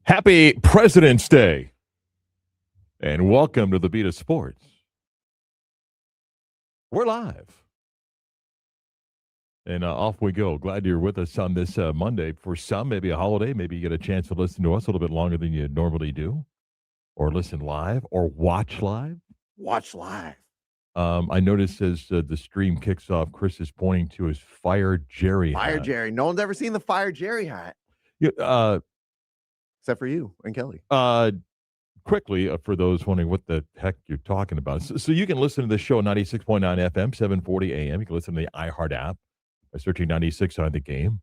Happy President's Day, and welcome to the Beat of Sports. We're live, and off we go. Glad you're with us on this Monday. For some, maybe a holiday. Maybe you get a chance to listen to us a little bit longer than you normally do, or listen live, or watch live. Watch live. I noticed as the stream kicks off, Chris is pointing to his Fire Jerry hat. Fire Jerry. No one's ever seen the Fire Jerry hat. Yeah, except for you and Kelly. Quickly, for those wondering what the heck you're talking about. So you can listen to the show 96.9 FM, 740 AM. You can listen to the iHeart app by searching 96 on the game.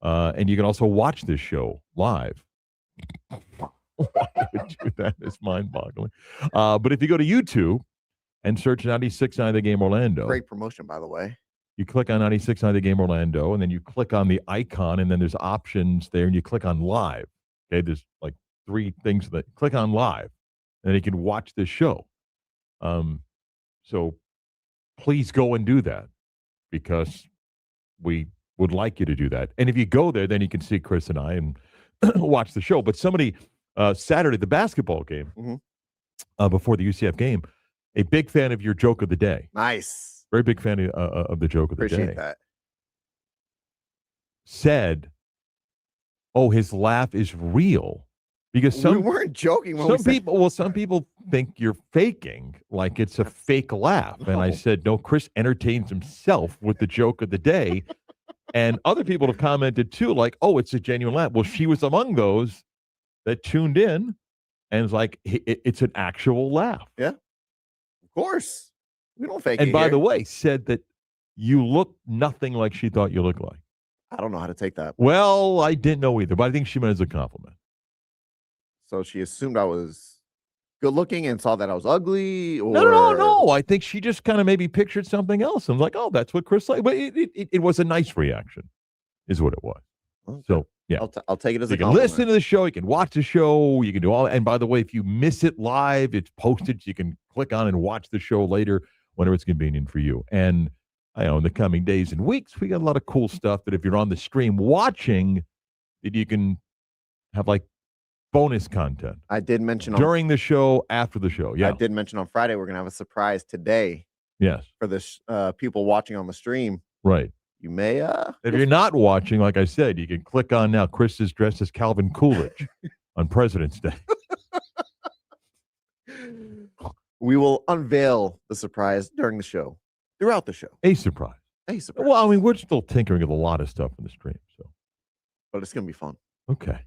And you can also watch this show live. Why would you do that? It's mind-boggling. But if you go to YouTube and search 96.9 the game Orlando. Great promotion, by the way. You click on 96.9 the game Orlando, and then you click on the icon, and then there's options there, and you click on live. Okay, there's like three things that click on live, and then you can watch this show. So please go and do that because we would like you to do that. And if you go there, then you can see Chris and I and watch the show. But somebody Saturday, the basketball game, before the UCF game, a big fan of your joke of the day. Nice. Very big fan of the joke of the day. Appreciate that. Said, "Oh, his laugh is real." Because we weren't joking. Some people think you're faking, like it's a fake laugh. No. And I said, no, Chris entertains himself with the joke of the day. And other people have commented too, like, oh, it's a genuine laugh. Well, she was among those that tuned in and was like, it's an actual laugh. Yeah, of course. We don't fake it. And by the way, said that you look nothing like she thought you looked like. I don't know how to take that. Well, I didn't know either, but I think she meant it as a compliment. So she assumed I was good looking and saw that I was ugly? Or... No. I think she just kind of maybe pictured something else. I'm like, oh, that's what Chris liked. But it was a nice reaction, is what it was. Okay. So, yeah. I'll take it as a compliment. You can listen to the show. You can watch the show. You can do all. And by the way, if you miss it live, it's posted. So you can click on and watch the show later whenever it's convenient for you. And I know in the coming days and weeks, we got a lot of cool stuff that if you're on the stream watching, that you can have like bonus content. I did mention during the show, after the show. Yeah, I did mention on Friday we're gonna have a surprise today. Yes, for the people watching on the stream. Right. You may. If you're not watching, like I said, you can click on now. Chris is dressed as Calvin Coolidge on President's Day. We will unveil the surprise during the show, throughout the show. A surprise. Well, I mean, we're still tinkering with a lot of stuff in the stream, so. But it's gonna be fun. Okay.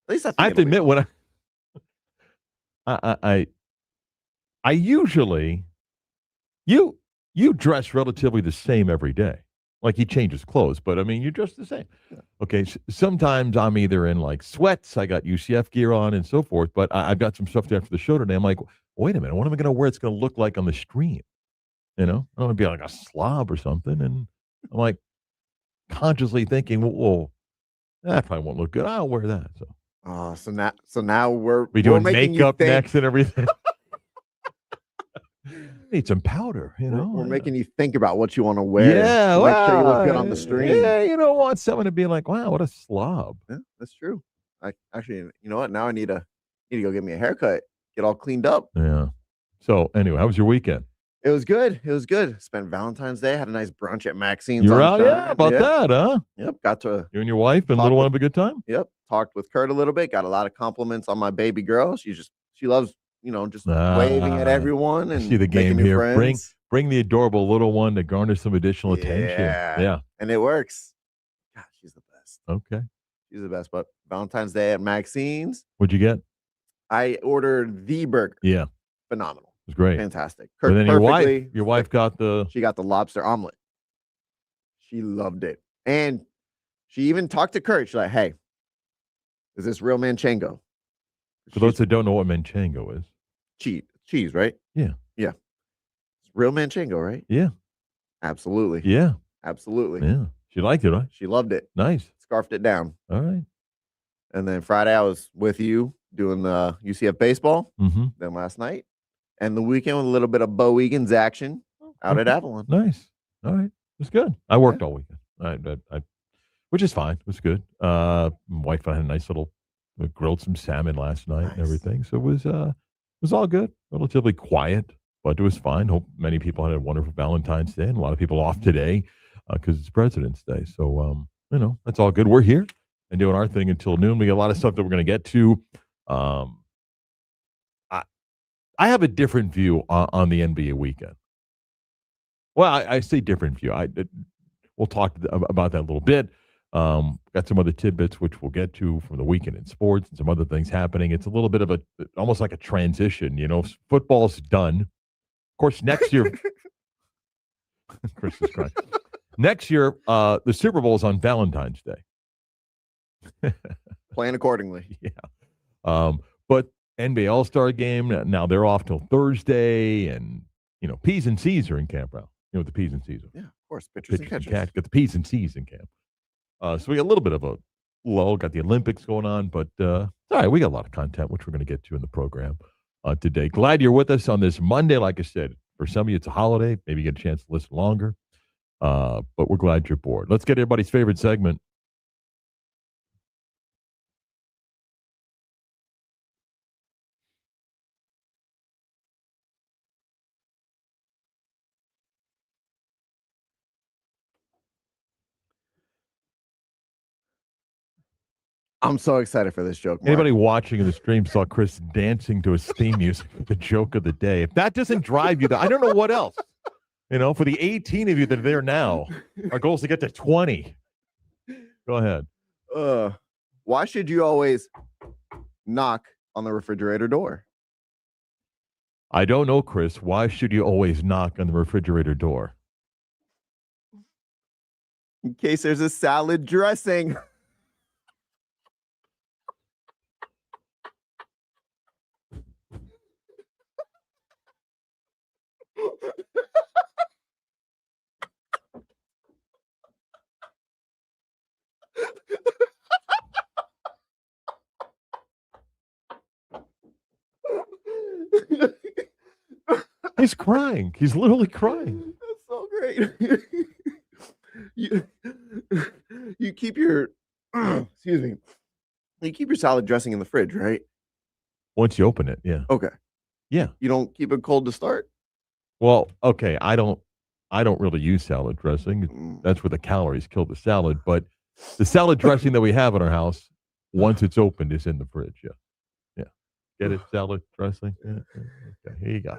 At least I have to admit, when I usually you dress relatively the same every day. Like he changes clothes, but I mean you dress the same. Yeah. Okay, sometimes I'm either in like sweats, I got UCF gear on and so forth, but I've got some stuff after the show today. I'm like, wait a minute, what am I going to wear? It's going to look like on the stream, you know? I don't want to be like a slob or something. And I'm like consciously thinking, well, that probably won't look good. I'll wear that. So now we're doing makeup next and everything. Need some powder, you know. We're making you think about what you want to wear. Yeah, make sure you look good on the stream. Yeah, you don't want someone to be like, "Wow, what a slob." Yeah, that's true. Actually, you know what? Now I need to go get me a haircut, get all cleaned up. Yeah. So anyway, how was your weekend? It was good. Spent Valentine's Day. Had a nice brunch at Maxine's. You're out, yeah, about that, huh? Yep. Got to. You and your wife and little one have a good time. Yep. Talked with Kurt a little bit. Got a lot of compliments on my baby girl. She loves, just waving at everyone and see the game here. Friends. Bring the adorable little one to garner some additional attention. Yeah. And it works. God, she's the best. Okay. She's the best. But Valentine's Day at Maxine's. What'd you get? I ordered the burger. Yeah. Phenomenal. It was great. Fantastic. Kurt, then your wife got she got the lobster omelet. She loved it. And she even talked to Kurt. She's like, hey, is this real manchego? For those that don't know what manchego is. Cheese, right? Yeah. Yeah. It's real manchego, right? Yeah. Absolutely. Yeah. Absolutely. Yeah. She liked it, right? She loved it. Nice. Scarfed it down. All right. And then Friday I was with you doing the UCF baseball. Mm-hmm. Then last night. And the weekend with a little bit of Bo Egan's action out at Avalon. Nice. All right. It's good. I worked all weekend. I which is fine. It was good. My wife and I had a nice little We grilled some salmon last night and Nice. everything. So it was all good. Relatively quiet, but it was fine. Hope many people had a wonderful Valentine's Day and a lot of people off today because it's President's Day. So that's all good. We're here and doing our thing until noon. We got a lot of stuff that we're going to get to. Um, I I have a different view on the NBA weekend. Well, I say different view. We'll talk about that a little bit. Got some other tidbits which we'll get to from the weekend in sports and some other things happening. It's a little bit of almost like a transition. Football's done. Of course, next year, Chris is crying. Next year, the Super Bowl is on Valentine's Day. Plan accordingly. Yeah. But NBA All Star game now they're off till Thursday, and P's and C's are in camp now. You know what the P's and C's are? Yeah, of course. Pitchers and catchers. Got the P's and C's in camp. So we got a little bit of a lull. Got the Olympics going on, but all right, we got a lot of content which we're going to get to in the program today. Glad you're with us on this Monday. Like I said, for some of you it's a holiday. Maybe you get a chance to listen longer, but we're glad you're bored. Let's get everybody's favorite segment. I'm so excited for this joke, Mark. Anybody watching in the stream saw Chris dancing to his theme music, the joke of the day. If that doesn't drive you, I don't know what else. For the 18 of you that are there now, our goal is to get to 20. Go ahead. Why should you always knock on the refrigerator door? I don't know, Chris. Why should you always knock on the refrigerator door? In case there's a salad dressing. He's crying. He's literally crying. That's so great. you keep your excuse me. You keep your salad dressing in the fridge, right? Once you open it, yeah. Okay. Yeah. You don't keep it cold to start? Well, okay. I don't really use salad dressing. That's where the calories kill the salad. But the salad dressing that we have in our house, once it's opened, is in the fridge. Yeah. Yeah. Get it? Salad dressing? Yeah. Okay. Here you go.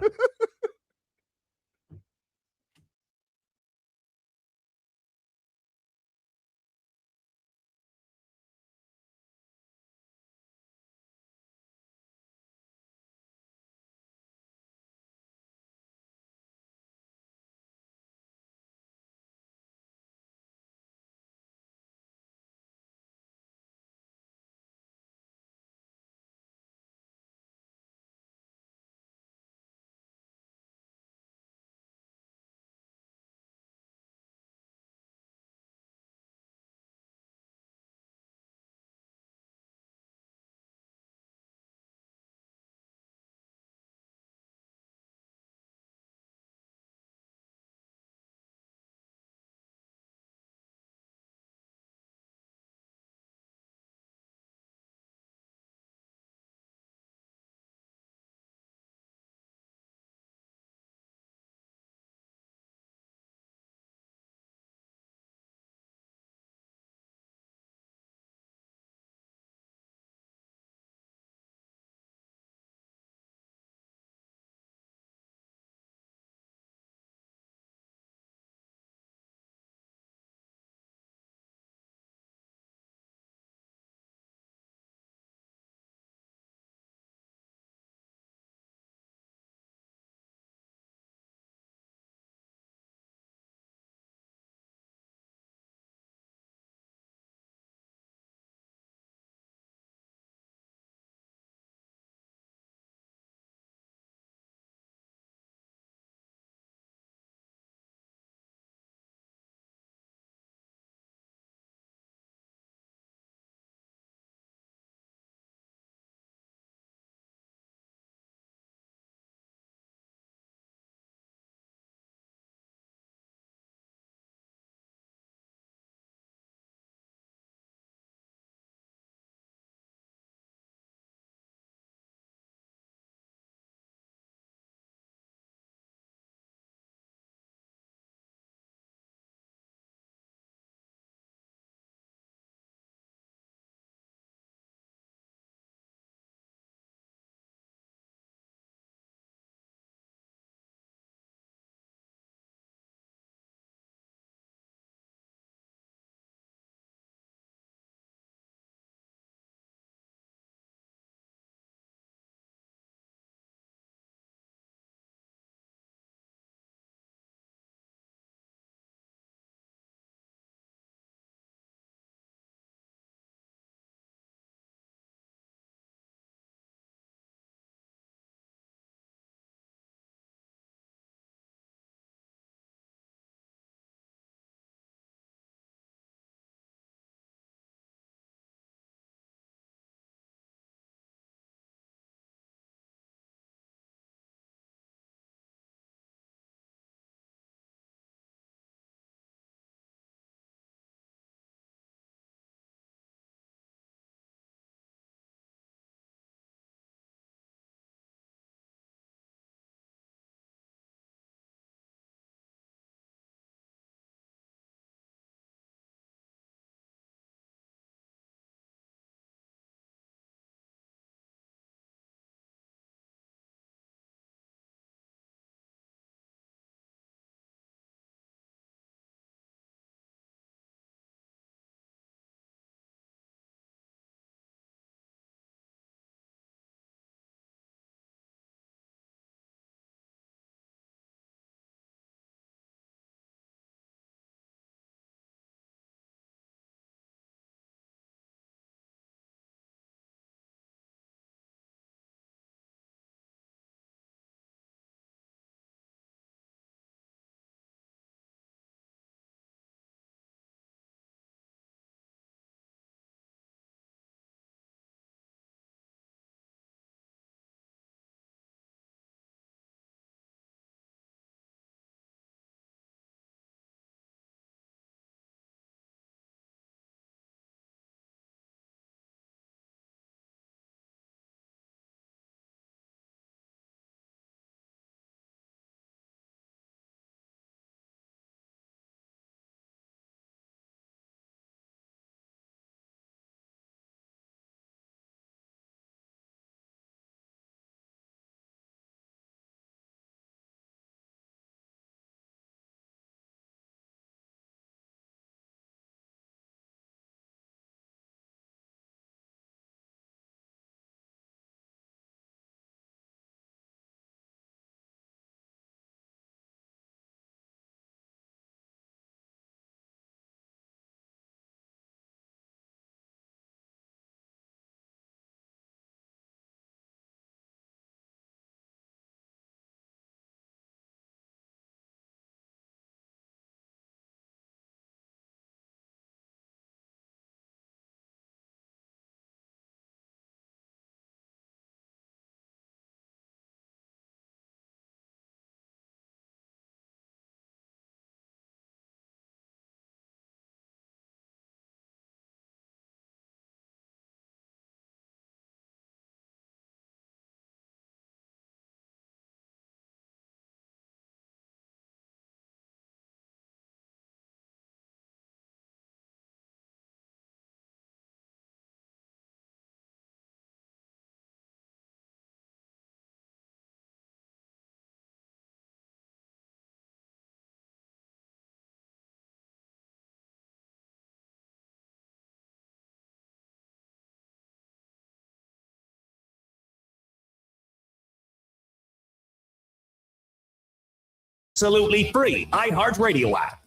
absolutely free iHeartRadio app.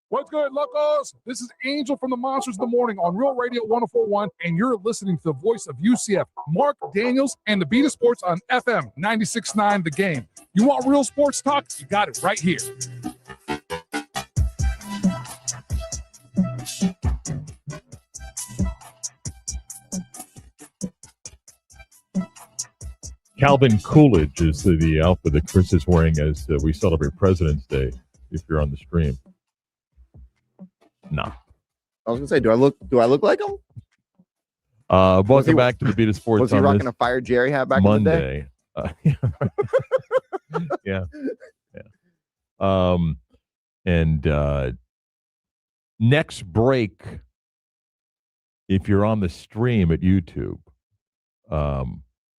What's good, locos? This is Angel from the Monsters of the Morning on Real Radio 104.1, and you're listening to the voice of UCF, Marc Daniels, and the Beat of Sports on FM 96.9 The Game. You want real sports talk? You got it right here. Calvin Coolidge is the outfit that Chris is wearing as we celebrate President's Day. If you're on the stream, no. I was gonna say, do I look like him? Welcome back to the Beat of Sports. Was he rocking a Fire Jerry hat back Monday? in the day? Yeah. And next break, if you're on the stream at YouTube,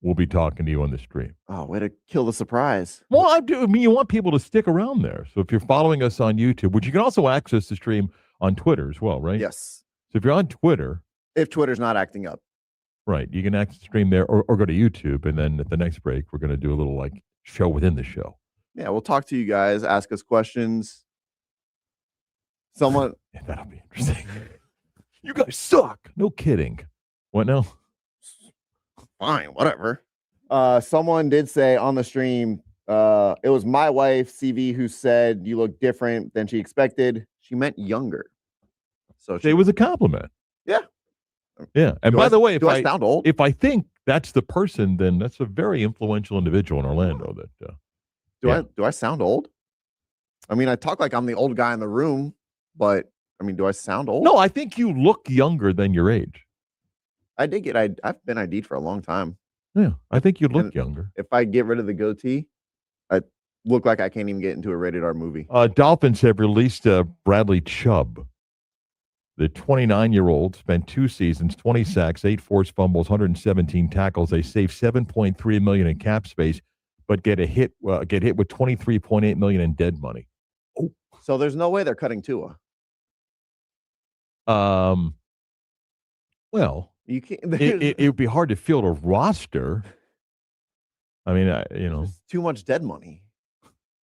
we'll be talking to you on the stream. Oh, way to kill the surprise. Well, I mean, you want people to stick around there. So if you're following us on YouTube, which you can also access the stream on Twitter as well, right? Yes. So if you're on Twitter. If Twitter's not acting up. Right. You can access the stream there or go to YouTube. And then at the next break, we're going to do a little like show within the show. Yeah, we'll talk to you guys, ask us questions. Someone. Yeah, that'll be interesting. You guys suck. No kidding. What now? Fine, whatever. Someone did say on the stream, it was my wife, CV, who said you look different than she expected. She meant younger. So it was a compliment. Yeah. Yeah. And by the way, do I sound old? If I think that's the person, then that's a very influential individual in Orlando. That do I sound old? I mean, I talk like I'm the old guy in the room, but I mean, do I sound old? No, I think you look younger than your age. I've been ID'd for a long time. Yeah, I think you look younger. If I get rid of the goatee, I look like I can't even get into a rated R movie. Dolphins have released Bradley Chubb. The 29-year-old spent 2 seasons, 20 sacks, 8 forced fumbles, 117 tackles. They saved $7.3 million in cap space, but get hit with $23.8 million in dead money. Oh, so there's no way they're cutting Tua. Well, you can't. It would be hard to field a roster. I mean, There's too much dead money.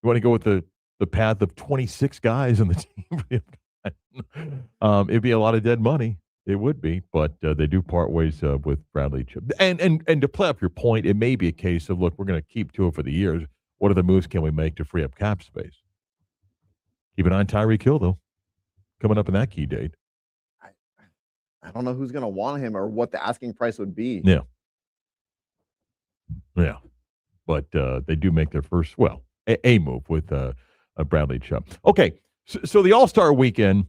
You want to go with the path of 26 guys on the team? It'd be a lot of dead money. It would be, but they do part ways with Bradley Chubb. And to play up your point, it may be a case of, look, we're going to keep Tua for the years. What other moves can we make to free up cap space? Keep an eye on Tyreek Hill, though, coming up in that key date. I don't know who's going to want him or what the asking price would be. Yeah. Yeah. But they do make their first, a move with Bradley Chubb. Okay. So the All-Star weekend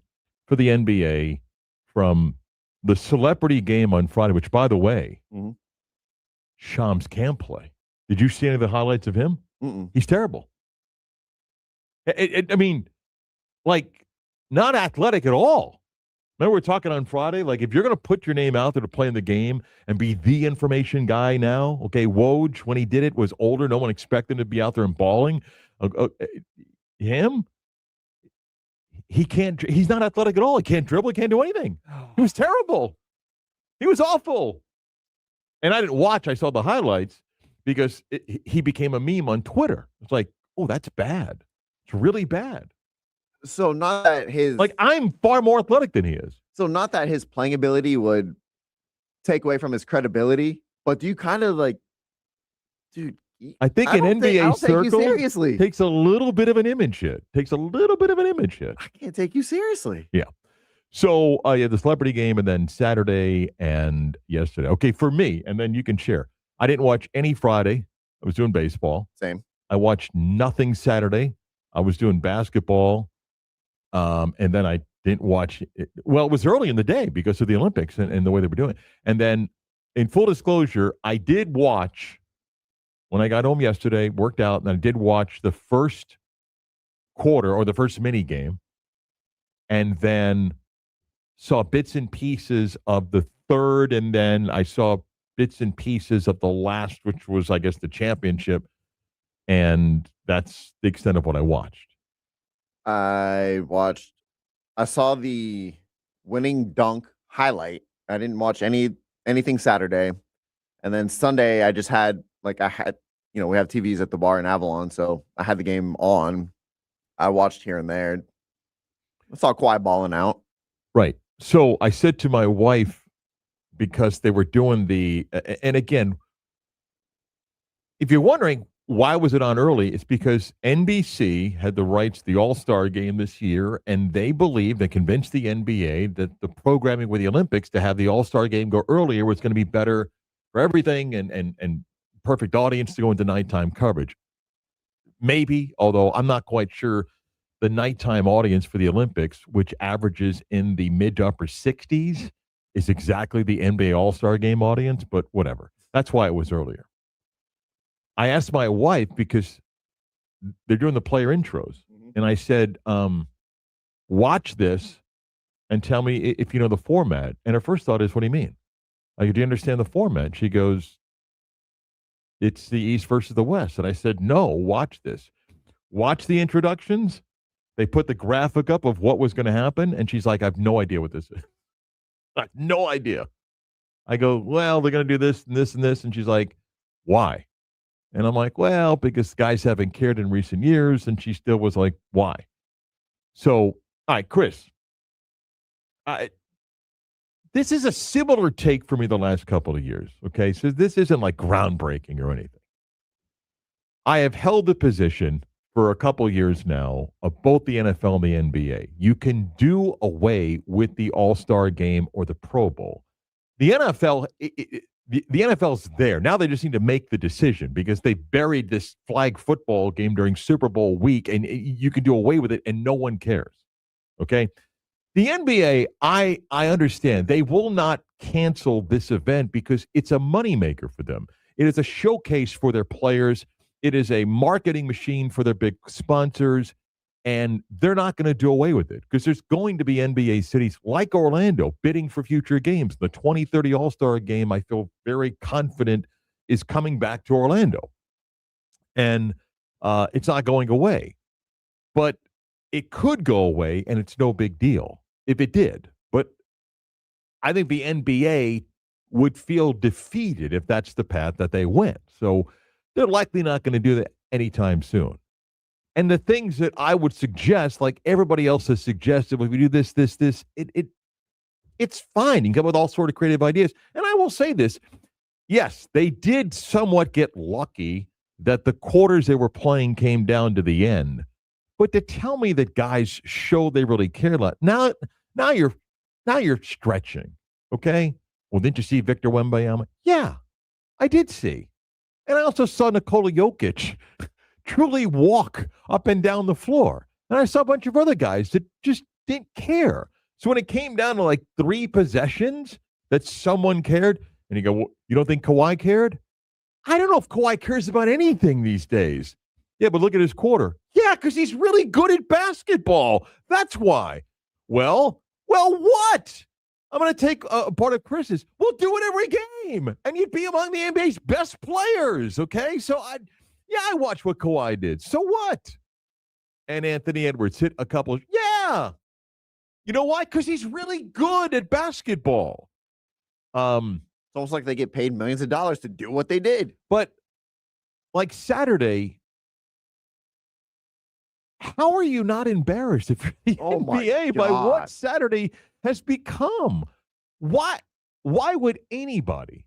for the NBA from the celebrity game on Friday, which, by the way, Shams can play. Did you see any of the highlights of him? Mm-mm. He's terrible. I mean, like, not athletic at all. Remember, we were talking on Friday, like, if you're going to put your name out there to play in the game and be the information guy now, okay, Woj, when he did it, was older. No one expected him to be out there and balling. Him? He can't. He's not athletic at all. He can't dribble. He can't do anything. He was terrible. He was awful. And I didn't watch. I saw the highlights because he became a meme on Twitter. It's like, oh, that's bad. It's really bad. So not that I'm far more athletic than he is. So not that his playing ability would take away from his credibility, but do you kind of like, dude? I think an NBA circle seriously. Takes a little bit of an image hit. I can't take you seriously. Yeah. So the celebrity game, and then Saturday and yesterday. Okay, for me, and then you can share. I didn't watch any Friday. I was doing baseball. Same. I watched nothing Saturday. I was doing basketball. And then I didn't watch it. Well, it was early in the day because of the Olympics and the way they were doing it. And then, in full disclosure, I did watch when I got home yesterday, worked out, and I did watch the first quarter or the first mini game, and then saw bits and pieces of the third, and then I saw bits and pieces of the last, which was, I guess, the championship, and that's the extent of what I watched. I saw the winning dunk highlight. I didn't watch anything Saturday. And then Sunday, I had, we have TVs at the bar in Avalon, so I had the game on. I watched here and there. I saw Kawhi balling out. Right. So I said to my wife, because they were doing and again, if you're wondering why was it on early, it's because NBC had the rights to the All-Star game this year, and they convinced the NBA that the programming with the Olympics to have the All-Star game go earlier was going to be better for everything and perfect audience to go into nighttime coverage. Maybe, although I'm not quite sure the nighttime audience for the Olympics, which averages in the mid to upper 60s, is exactly the NBA All-Star game audience, but whatever. That's why it was earlier. I asked my wife because they're doing the player intros, and I said, watch this and tell me if you know the format. And her first thought is, what do you mean? I go, do you understand the format? She goes, it's the East versus the West. And I said, no, watch this. Watch the introductions. They put the graphic up of what was going to happen, and she's like, I have no idea what this is. I have no idea. I go, well, they're going to do this and this and this. And she's like, why? And I'm like, well, because guys haven't cared in recent years. And she still was like, why? So, all right, Chris, this is a similar take for me the last couple of years. Okay. So this isn't like groundbreaking or anything. I have held the position for a couple of years now of both the NFL and the NBA. You can do away with the All-Star game or the Pro Bowl. The NFL, the NFL's there. Now they just need to make the decision because they buried this flag football game during Super Bowl week, and you can do away with it, and no one cares. Okay? The NBA, I understand. They will not cancel this event because it's a moneymaker for them. It is a showcase for their players. It is a marketing machine for their big sponsors, and they're not going to do away with it because there's going to be NBA cities like Orlando bidding for future games. The 2030 All-Star game, I feel very confident, is coming back to Orlando. And it's not going away. But it could go away, and it's no big deal if it did. But I think the NBA would feel defeated if that's the path that they went. So they're likely not going to do that anytime soon. And the things that I would suggest, like everybody else has suggested, if we do this, it's fine. You can come up with all sort of creative ideas. And I will say this. Yes, they did somewhat get lucky that the quarters they were playing came down to the end. But to tell me that guys show they really care a lot, now you're stretching. Okay? Well, didn't you see Victor Wembanyama? Yeah, I did see. And I also saw Nikola Jokic truly walk up and down the floor. And I saw a bunch of other guys that just didn't care. So when it came down to like 3 possessions that someone cared, and you go, well, you don't think Kawhi cared? I don't know if Kawhi cares about anything these days. Yeah, but look at his quarter. Yeah, because he's really good at basketball. That's why. Well, what? I'm going to take a part of Chris's. We'll do it every game. And you'd be among the NBA's best players, okay? So, I watched what Kawhi did. So what? And Anthony Edwards hit a couple. Yeah. You know why? Because he's really good at basketball. It's almost like they get paid millions of dollars to do what they did. But like Saturday, how are you not embarrassed if you're the NBA by what Saturday has become? Why would anybody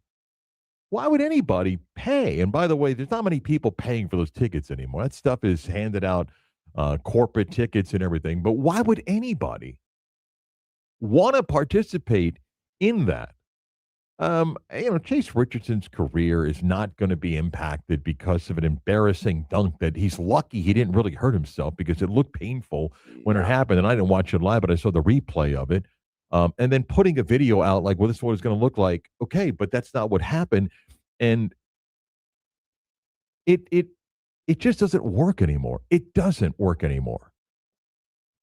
pay? And by the way, there's not many people paying for those tickets anymore. That stuff is handed out, corporate tickets and everything. But why would anybody want to participate in that? Chase Richardson's career is not going to be impacted because of an embarrassing dunk that he's lucky he didn't really hurt himself because it looked painful when it happened. And I didn't watch it live, but I saw the replay of it. And then putting a video out like, well, this is what it's going to look like. Okay, but that's not what happened. And it just doesn't work anymore. It doesn't work anymore.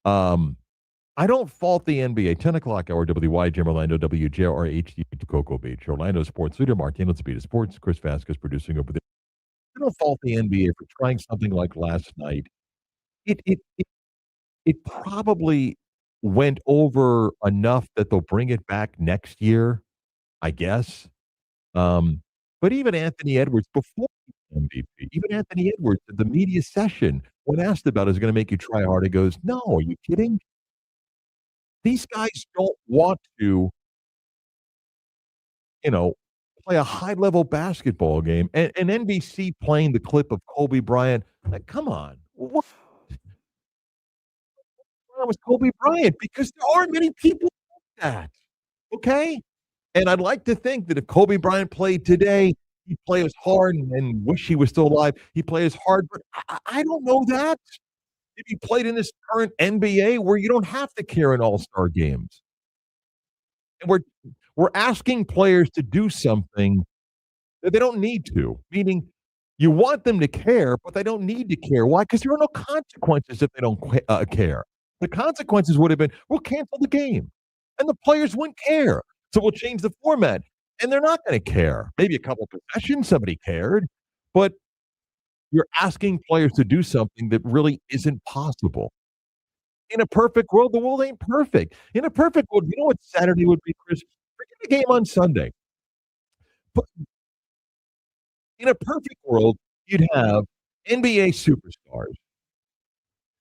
I don't fault the NBA. 10 o'clock hour, WYGM Orlando, WJR HD Cocoa Beach. Orlando sports leader, Marc Daniels, Beat Sports. Chris Vasquez producing over there. I don't fault the NBA for trying something like last night. It probably went over enough that they'll bring it back next year, I guess. But even Anthony Edwards, before he MVP. Even Anthony Edwards at the media session, when asked about it, is going to make you try hard. He goes, "No, are you kidding? These guys don't want to, you know, play a high level basketball game." And NBC playing the clip of Kobe Bryant. Like, come on, what's wrong with Kobe Bryant? Because there aren't many people like that. Okay, and I'd like to think that if Kobe Bryant played today, he'd play as hard and wish he was still alive. He'd play as hard, but I don't know that. If he played in this current NBA where you don't have to care in all-star games. And we're asking players to do something that they don't need to, meaning you want them to care, but they don't need to care. Why? Because there are no consequences if they don't care. The consequences would have been, we'll cancel the game, and the players wouldn't care. So we'll change the format, and they're not going to care. Maybe a couple possessions, somebody cared, but you're asking players to do something that really isn't possible. In a perfect world, the world ain't perfect. In a perfect world, you know what Saturday would be, Chris? Forget the game on Sunday. But in a perfect world, you'd have NBA superstars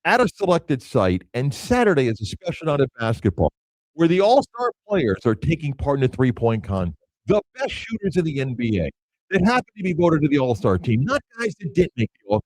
at a selected site, and Saturday is a special night of basketball where the all-star players are taking part in a three-point contest. The best shooters in the NBA that happen to be voted to the all-star team, not guys that didn't make the all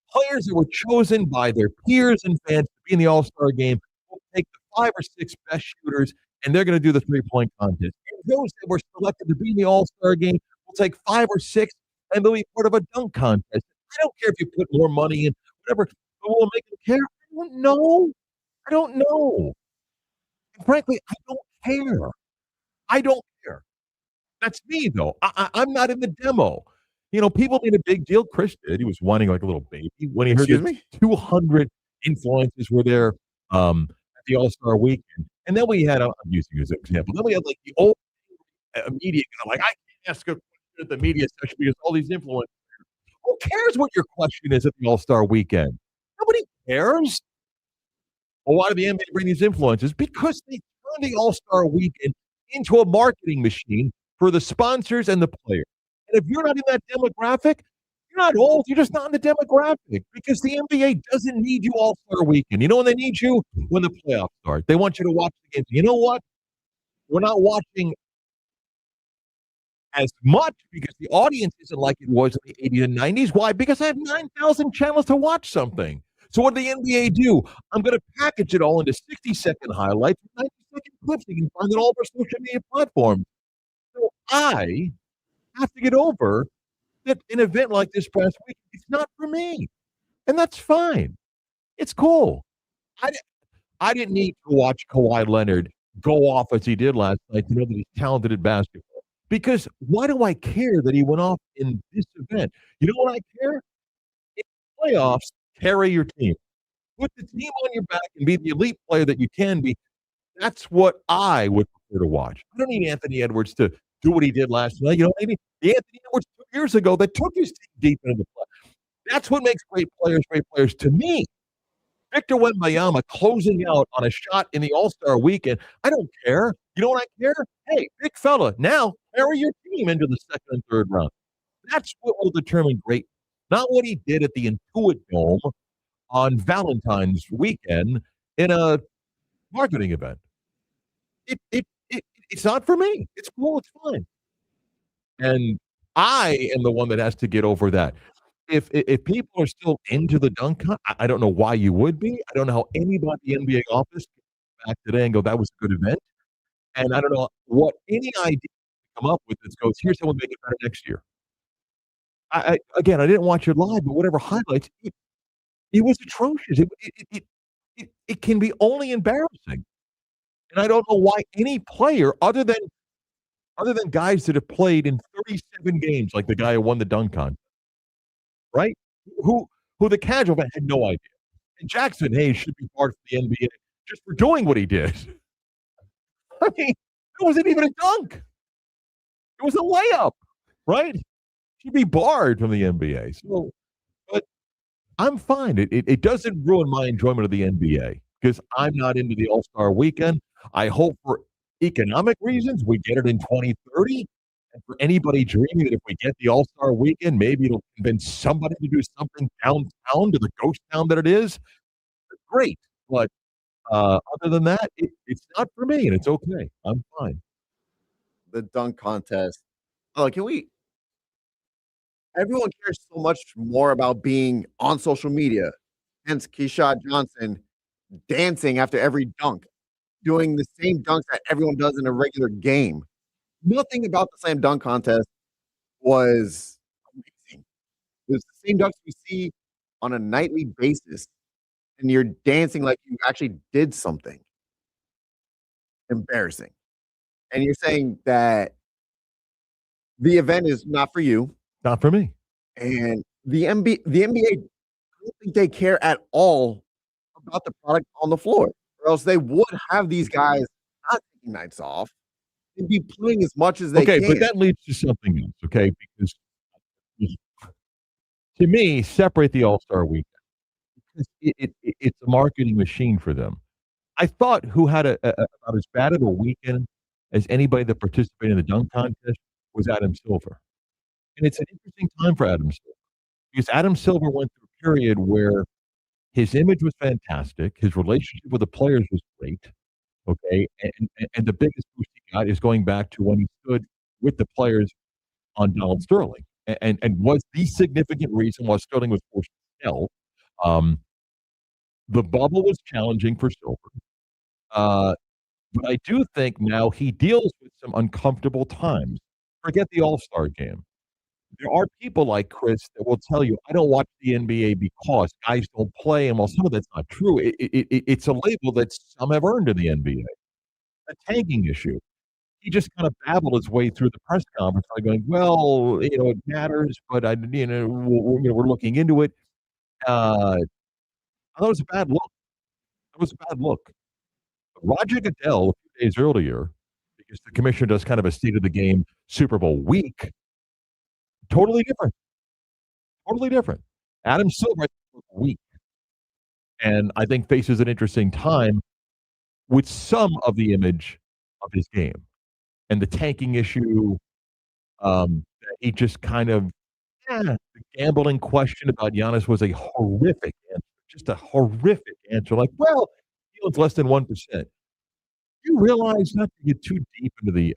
players that were chosen by their peers and fans to be in the all-star game will take the 5 or 6 best shooters, and they're going to do the three-point contest. And those that were selected to be in the all-star game will take 5 or 6, and they'll be part of a dunk contest. I don't care if you put more money in, whatever, but will it make them care? I don't know. I don't know. And frankly, I don't care. I don't care. That's me, though. I'm not in the demo. You know, people made a big deal. Chris did. He was whining like a little baby when he heard Excuse that me? 200 influencers were there at the All-Star weekend. And then we had, I'm using as an example, then we had like the old media guy, like, I can't ask a question at the media session because all these influencers. Who cares what your question is at the All-Star weekend? Nobody cares. Well, why do the NBA bring these influencers? Because they turn the All-Star weekend into a marketing machine for the sponsors and the players. And if you're not in that demographic, you're not old. You're just not in the demographic because the NBA doesn't need you all-star weekend. You know when they need you? When the playoffs start. They want you to watch the games. You know what? We're not watching as much because the audience isn't like it was in the 80s and 90s. Why? Because I have 9,000 channels to watch something. So what did the NBA do? I'm going to package it all into 60-second highlights, 90-second clips. You can find it all over social media platforms. So I have to get over that an event like this past week, it's not for me. And that's fine. It's cool. I didn't need to watch Kawhi Leonard go off as he did last night to know that he's talented at basketball. Because why do I care that he went off in this event? You know what I care? In playoffs, carry your team. Put the team on your back and be the elite player that you can be. That's what I would prefer to watch. I don't need Anthony Edwards to do what he did last night. You know, maybe the Anthony Edwards 2 years ago that took his team deep into the play. That's what makes great players to me. Victor Wembanyama closing out on a shot in the All-Star weekend. I don't care. You know what I care? Hey, big fella, now carry your team into the second and third round. That's what will determine great. Not what he did at the Intuit Dome on Valentine's weekend in a marketing event. It's not for me. It's cool. It's fine. And I am the one that has to get over that. If people are still into the dunk hunt, I don't know why you would be. I don't know how anybody in the NBA office can come back today and go, that was a good event. And I don't know what any idea to come up with that goes, here's how we make it better next year. Again, I didn't watch it live, but whatever highlights, it was atrocious. It can be only embarrassing. And I don't know why any player other than guys that have played in 37 games, like the guy who won the dunk contest, right? Who the casual fan had no idea. And Jackson Hayes should be part of the NBA just for doing what he did. I mean, it wasn't even a dunk. It was a layup, right? He'd be barred from the NBA. So, but I'm fine. It doesn't ruin my enjoyment of the NBA because I'm not into the All-Star weekend. I hope for economic reasons we get it in 2030 and for anybody dreaming that if we get the All-Star weekend, maybe it'll convince somebody to do something downtown to the ghost town that it is, great. But other than that, it's not for me, and it's okay. I'm fine. The dunk contest. Oh, can we? Everyone cares so much more about being on social media. Hence, Keyshawn Johnson dancing after every dunk, doing the same dunks that everyone does in a regular game. Nothing about the slam dunk contest was amazing. It was the same dunks we see on a nightly basis, and you're dancing like you actually did something embarrassing. And you're saying that the event is not for you, Not for me. and the NBA, I don't think they care at all about the product on the floor, or else they would have these guys not taking nights off and be playing as much as they Okay, can. but that leads to something else, okay? Because to me, separate the All-Star weekend. Because it's a marketing machine for them. I thought who had about as bad of a weekend as anybody that participated in the dunk contest was Adam Silver. And it's an interesting time for Adam Silver because Adam Silver went through a period where his image was fantastic, his relationship with the players was great, okay? And the biggest boost he got is going back to when he stood with the players on Donald Sterling and was the significant reason why Sterling was forced to sell. Um, the bubble was challenging for Silver. But I do think now he deals with some uncomfortable times. Forget the All-Star game. There are people like Chris that will tell you, "I don't watch the NBA because guys don't play," and while some of that's not true, it's a label that some have earned in the NBA. A tanking issue. He just kind of babbled his way through the press conference by going, "Well, it matters, but we're looking into it." I thought it was a bad look. It was a bad look. Roger Goodell a few days earlier, because the commissioner does kind of a state of the game Super Bowl week, totally different. Totally different. Adam Silver looked weak, and I think faces an interesting time with some of the image of his game and the tanking issue. That he just kind of the gambling question about Giannis was a horrific answer, just a horrific answer. Like, well, he owns less than 1%. Do you realize, not to get too deep into the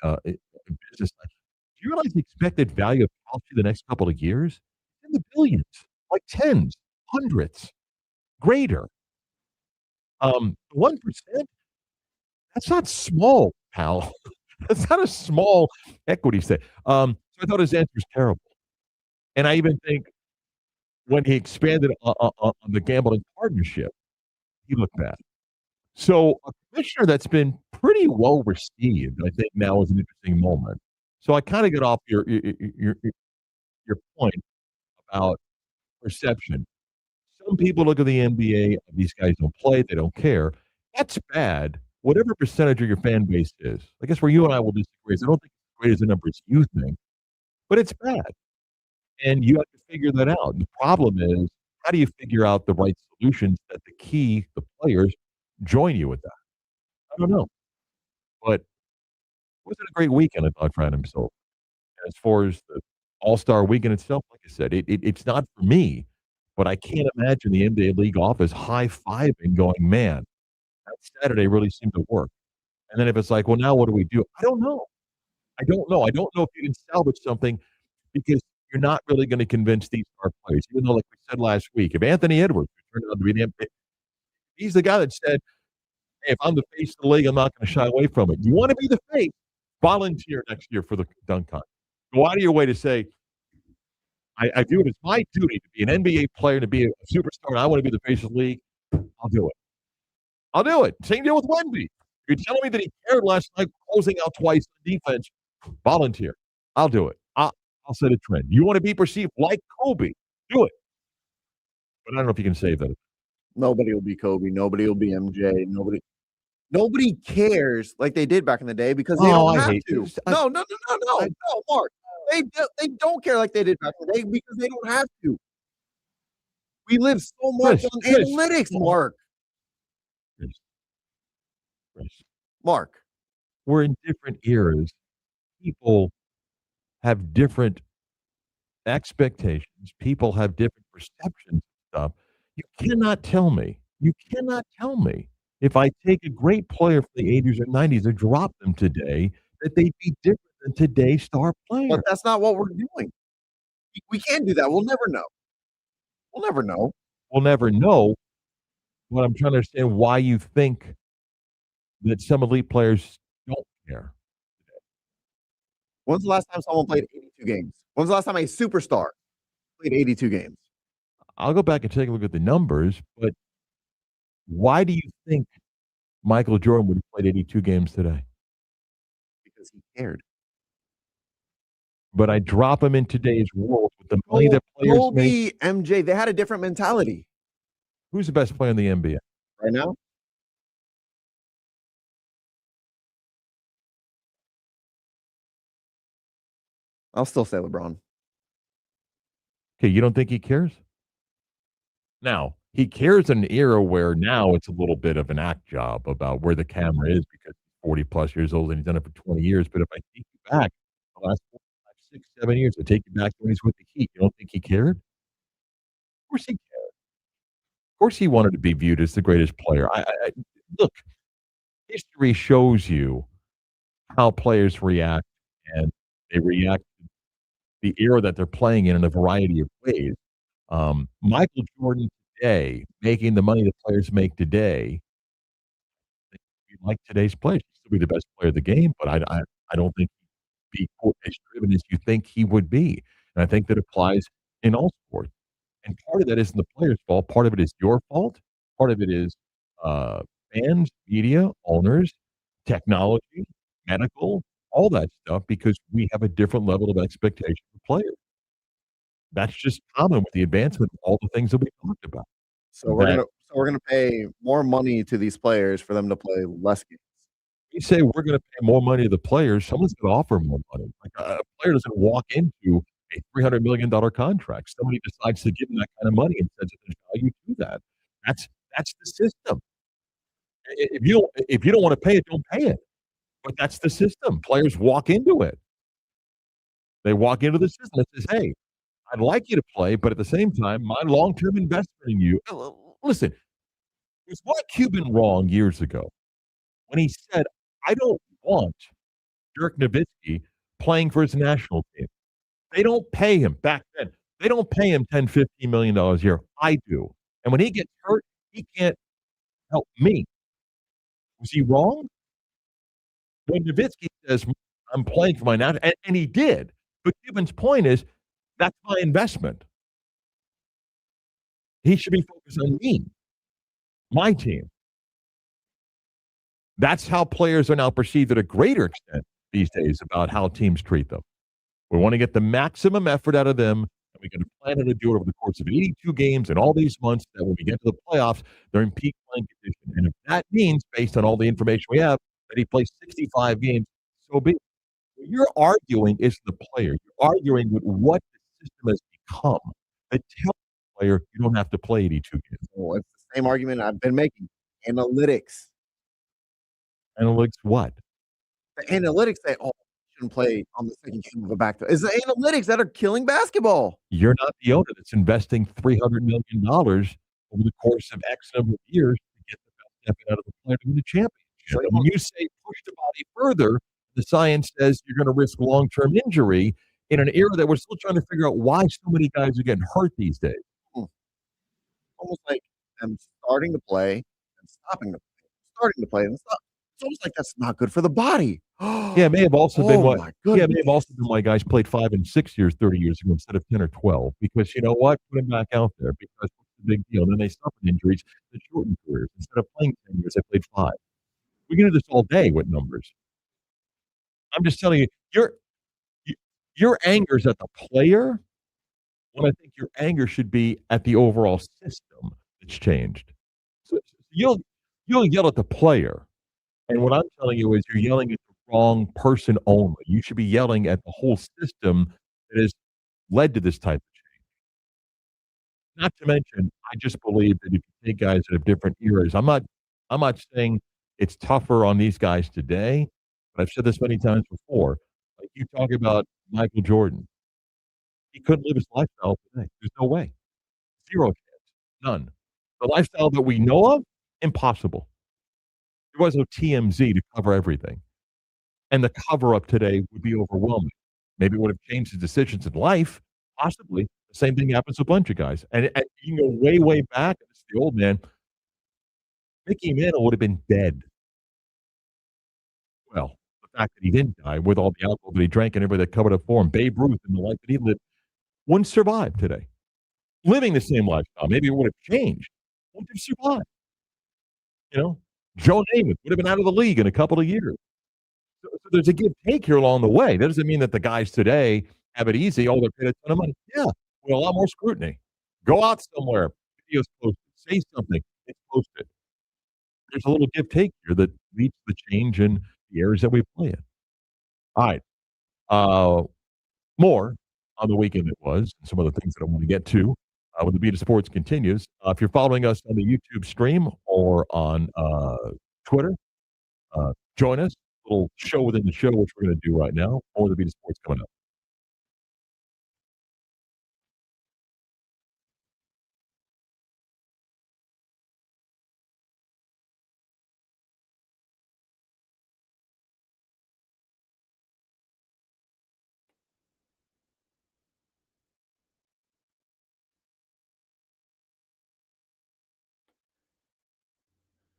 business, do you realize the expected value of policy the next couple of years? In the billions, like tens, hundreds, greater. 1%, that's not small, pal. That's not a small equity stake. So I thought his answer was terrible. And I even think when he expanded on the gambling partnership, he looked bad. So a commissioner that's been pretty well received, I think now is an interesting moment. So I kind of get off your point about perception. Some people look at the NBA, these guys don't play, they don't care. That's bad. Whatever percentage of your fan base is. I guess where you and I will disagree is I don't think it's as great as the numbers you think, but it's bad. And you have to figure that out. The problem is, how do you figure out the right solutions that the players join you with that? I don't know. But it wasn't a great weekend, I thought, for Adam Silver. As far as the All-Star weekend itself, like I said, it's not for me, but I can't imagine the NBA league office high-fiving going, "Man, that Saturday really seemed to work." And then if it's like, "Well, now what do we do?" I don't know. I don't know. I don't know if you can salvage something because you're not really gonna convince these star players, even though, like we said last week, if Anthony Edwards, who turned out to be the MVP, he's the guy that said, "Hey, if I'm the face of the league, I'm not gonna shy away from it." You wanna be the face, volunteer next year for the dunk contest. Go out of your way to say, I view it as my duty to be an NBA player, to be a superstar, and I wanna be the face of the league. I'll do it. I'll do it. Same deal with Wemby. You're telling me that he cared last night, closing out twice on defense. Volunteer. I'll do it. I'll set a trend. You wanna be perceived like Kobe, do it. But I don't know if you can save that. Nobody will be Kobe. Nobody will be MJ. Nobody cares like they did back in the day because they don't have to. No, Mark. They don't care like they did back in the day because they don't have to. We live so much on analytics, Mark. Chris, Mark. we're in different eras. People have different expectations. People have different perceptions of stuff. You cannot tell me if I take a great player from the 80s or 90s and drop them today, that they'd be different than today's star player. But that's not what we're doing. We can't do that. We'll never know. We'll never know. We'll never know, but I'm trying to understand why you think that some elite players don't care. When's the last time someone played 82 games? When's the last time a superstar played 82 games? I'll go back and take a look at the numbers, but why do you think Michael Jordan would have played 82 games today? Because he cared. But I drop him in today's world with the money that players make. Kobe, MJ, they had a different mentality. Who's the best player in the NBA? Right now? I'll still say LeBron. Okay, you don't think he cares? Now, he cares in an era where now it's a little bit of an act job about where the camera is because he's 40 plus years old and he's done it for 20 years. But if I take you back the last 4, 5, 6, 7 years, I take you back when he's with the Heat, you don't think he cared? Of course he cared. Of course he wanted to be viewed as the greatest player. Look, history shows you how players react, and they react to the era that they're playing in a variety of ways. Michael Jordan today, making the money that players make today, like today's players, he'd still be the best player of the game, but I don't think he'd be quote, as driven as you think he would be. And I think that applies in all sports. And part of that isn't the player's fault. Part of it is your fault. Part of it is fans, media, owners, technology, medical, all that stuff, because we have a different level of expectation for players. That's just common with the advancement of all the things that we talked about. So we're gonna pay more money to these players for them to play less games. You say we're going to pay more money to the players, someone's going to offer more money. Like a player doesn't walk into a $300 million contract. Somebody decides to give them that kind of money and says that there's value to that. That's the system. If you don't want to pay it, don't pay it. But that's the system. Players walk into it. They walk into the system that says, "Hey, I'd like you to play, but at the same time, my long-term investment in you." Listen, was Mark Cuban wrong years ago when he said, "I don't want Dirk Nowitzki playing for his national team"? They don't pay him back then. They don't pay him $10, $15 million a year. I do. And when he gets hurt, he can't help me. Was he wrong? When Nowitzki says, "I'm playing for my national," and he did. But Cuban's point is, that's my investment. He should be focused on me, my team. That's how players are now perceived at a greater extent these days about how teams treat them. We want to get the maximum effort out of them, and we can plan to do it over the course of 82 games and all these months that when we get to the playoffs, they're in peak playing condition. And if that means, based on all the information we have, that he plays 65 games, so be it. What you're arguing is the player. You're arguing with what the system has become that tells the player you don't have to play 82 games. Well, it's the same argument I've been making. Analytics. Analytics what? The analytics say, "Oh, you shouldn't play on the second game of a back to." It's the analytics that are killing basketball. You're not the owner that's investing $300 million over the course of X number of years to get the best effort out of the player to win the championship. So And when you say push the body further, the science says you're going to risk long-term injury in an era that we're still trying to figure out why so many guys are getting hurt these days. almost like them starting to play and stopping to play, starting to play and stop. It's almost like that's not good for the body. Yeah, it may have also been Oh what. my Yeah, it may have goodness. also been why guys played 5 and 6 years 30 years ago instead of 10 or 12. Because you know what? Put them back out there because what's the big deal? And then they suffered injuries that shortened careers. Instead of playing 10 years, they played 5. We can do this all day with numbers. I'm just telling you, your anger is at the player when I think your anger should be at the overall system that's changed. So you'll yell at the player, and what I'm telling you is you're yelling at the wrong person only. You should be yelling at the whole system that has led to this type of change. Not to mention, I just believe that if you take guys that have different eras, I'm not saying it's tougher on these guys today, but I've said this many times before. Like You talk about Michael Jordan. He couldn't live his lifestyle today. There's no way. 0 chance. None. The lifestyle that we know of, impossible. There was no TMZ to cover everything. And the cover up today would be overwhelming. Maybe it would have changed his decisions in life, possibly. The same thing happens to a bunch of guys. And you can go way, way back. It's the old man. Mickey Mantle would have been dead. Well, the fact that he didn't die with all the alcohol that he drank and everybody that covered up for him, Babe Ruth and the life that he lived, wouldn't survive today. Living the same lifestyle, maybe it would have changed. Wouldn't have survived. You know, Joe Namath would have been out of the league in a couple of years. So there's a give take here along the way. That doesn't mean that the guys today have it easy. Oh, they're paid a ton of money. Yeah, with a lot more scrutiny. Go out somewhere. Videos posted. Say something. It's posted. There's a little give take here that leads to the change in the areas that we play in. All right. More on the weekend it was, and some of the things that I want to get to when the Beat of Sports continues. If you're following us on the YouTube stream or on Twitter, join us. A little show within the show, which we're going to do right now. More of the Beat of Sports coming up.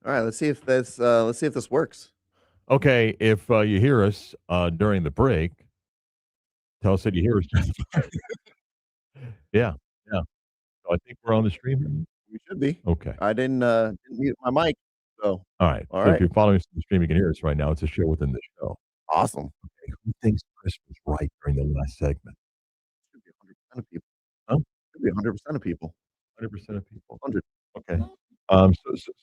All right, let's see if this works. Okay, if you hear us during the break, tell us that you hear us during the break. Yeah. So I think we're on the stream here. We should be. Okay. I didn't mute my mic. So All right. All So right. if you're following us on the stream, you can hear us right now. It's a show within the show. awesome. Okay. Who thinks Chris was right during the last segment? Should be 100% of people. Huh? Should be 100% of people. 100% of people. 100. Okay. So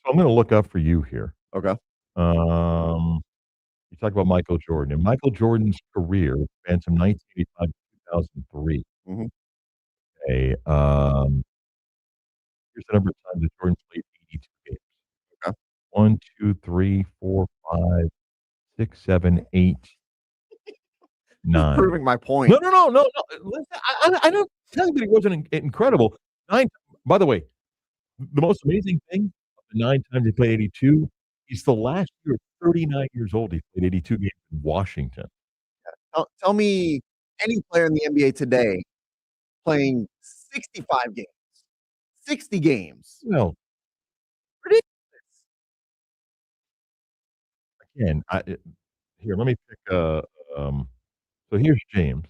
I'm going to look up for you here. Okay. You talk about Michael Jordan. And Michael Jordan's career spans from 1985 to 2003. Mhm. Okay. Here's the number of times that Jordan played 82 games. Okay. 1, 2, 3, 4, 5, 6, 7, 8, 9. Proving my point. No. Listen, I don't tell you that he wasn't incredible. 9. By the way, the most amazing thing of the 9 times he played 82, he's the last year, 39 years old, he played 82 games in Washington. Tell me any player in the NBA today playing 65 games, 60 games. Well, Ridiculous. again, here, let me pick. So here's James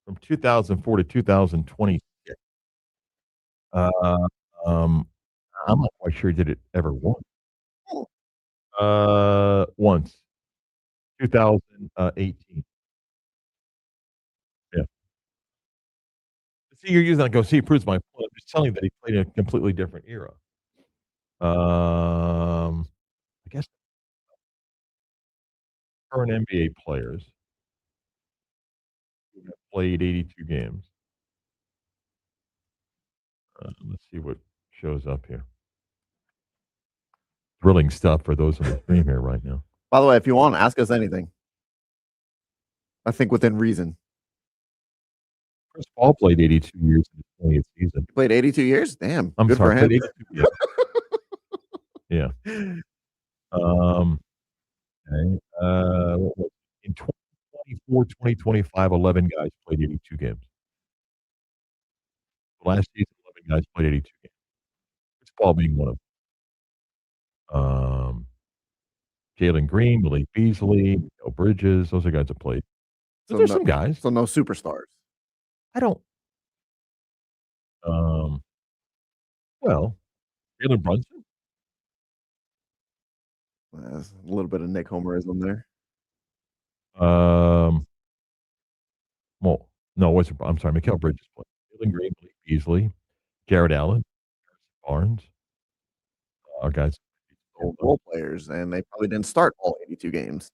from 2004 to 2026. I'm not quite sure he did it ever once. Once, 2018. Yeah. See, you're using that. Go see. It proves my point. I'm just telling you that he played in a completely different era. I guess current NBA players who have played 82 games. Let's see what shows up here. Thrilling stuff for those on the stream here right now. By the way, if you want, ask us anything. I think within reason. Chris Paul played 82 years in his 20th season. You played 82 years? Damn. I'm good sorry, for him. played 82 yeah. Okay. What was it? In 2024, 2025, 11 guys played 82 games. Last season, 11 guys played 82 games. Chris Paul being one of them. Jalen Green, Malik Beasley, Mikael Bridges, those are guys that played. So there's some guys. So no superstars. I don't. Well, Jalen Brunson. There's a little bit of Nick Homerism there. Well, no, I'm sorry, Mikael Bridges played. Jalen Green, Malik Beasley, Jared Allen, Barnes. Our guys. Role players, and they probably didn't start all 82 games.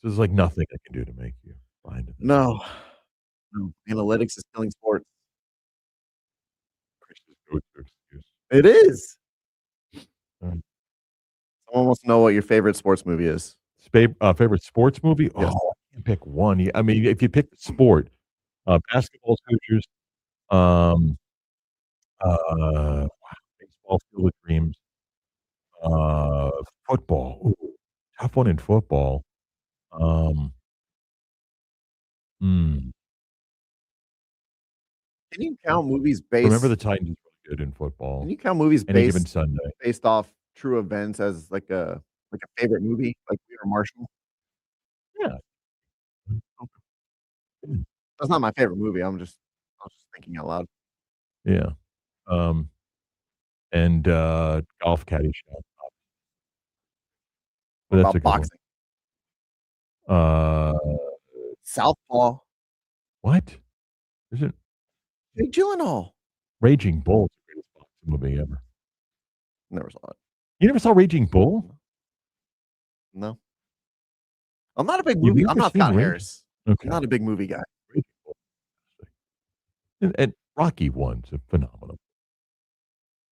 So there's like nothing I can do to make you find it. No. Analytics is killing sports. Chris's go-to excuse. It is. Mm. Someone wants to know what your favorite sports movie is. Favorite sports movie? Yes. Oh, can't pick one. I mean, if you pick the sport, basketball, Hoosiers, um, wow, baseball, Field of Dreams, uh, football. Ooh, tough one in football. Um, hmm. Can you count movies Remember based? the Titans is really good in Can football. you count movies Any given Sunday. based off true events as like a favorite movie, like Peter Marshall? Yeah. Mm, That's not my favorite movie. I was just thinking out loud. yeah. Um, and golf Caddyshack. What That's a about good one. boxing? Uh, Southpaw. what? Is it Jake Gyllenhaal. Raging Bull? It's the greatest boxing movie ever. Never saw it. You never saw Raging Bull? No. I'm not a big You've movie. I'm never not seen Scott Raging? Harris. Okay. I'm not a big movie guy. Raging Bull. And Rocky 1's a phenomenal.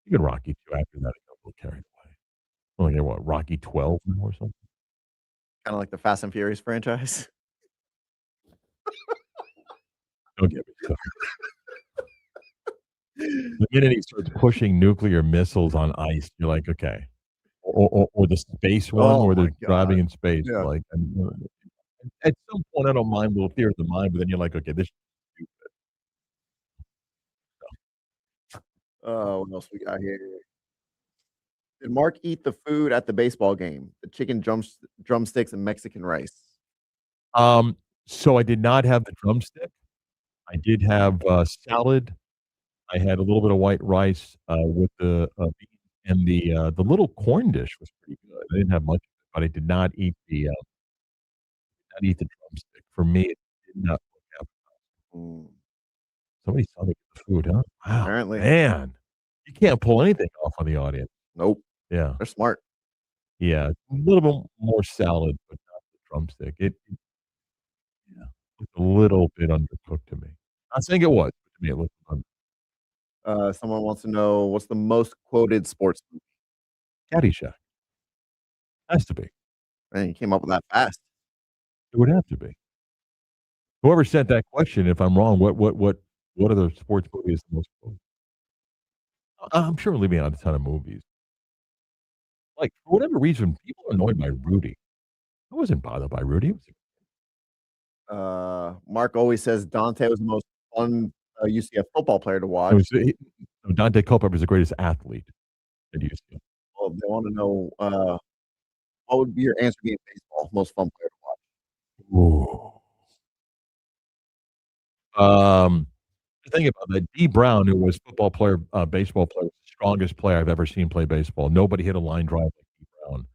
Even Rocky 2 after that, I got a little carried away. Only got what, Rocky 12 now or something? Kinda like the Fast and Furious franchise. Don't get me started. The minute he starts pushing nuclear missiles on ice, you're like, okay. Or the space one Oh where my they're driving god. in space. Yeah. Like, at some point, I don't mind little theater of the mind, but then you're like, okay, this is stupid. What else we got here? Did Mark eat the food at the baseball game? The chicken drumsticks and Mexican rice. So I did not have the drumstick. I did have salad. I had a little bit of white rice with the beans, and the little corn dish was pretty good. I didn't have much, but I did not eat the drumstick. For me, it did not look appetizing. Mm, Somebody saw me get the food, huh? Wow, apparently. man, you can't pull anything off on the audience. Nope. Yeah, They're smart. yeah, a little bit more salad, but not the drumstick. Yeah, looked a little bit undercooked to me. Not saying it was, but to me, it looked Someone wants to know what's the most quoted sports movie? Caddyshack. Has to be. Man, you came up with that fast. It would have to be. Whoever sent that question, if I'm wrong, what other sports movie is the most quoted? I'm sure we're leaving out a ton of movies. Like, for whatever reason, people are annoyed by Rudy. I wasn't bothered by Rudy. It Mark always says Dante was the most fun UCF football player to watch. was Dante Culpepper is the greatest athlete at UCF. Well, they want to know what would be your answer being baseball, most fun player to watch. Ooh. Think about that. D. Brown, who was football player, baseball player, was the strongest player I've ever seen play baseball. Nobody hit a line drive like D. Brown.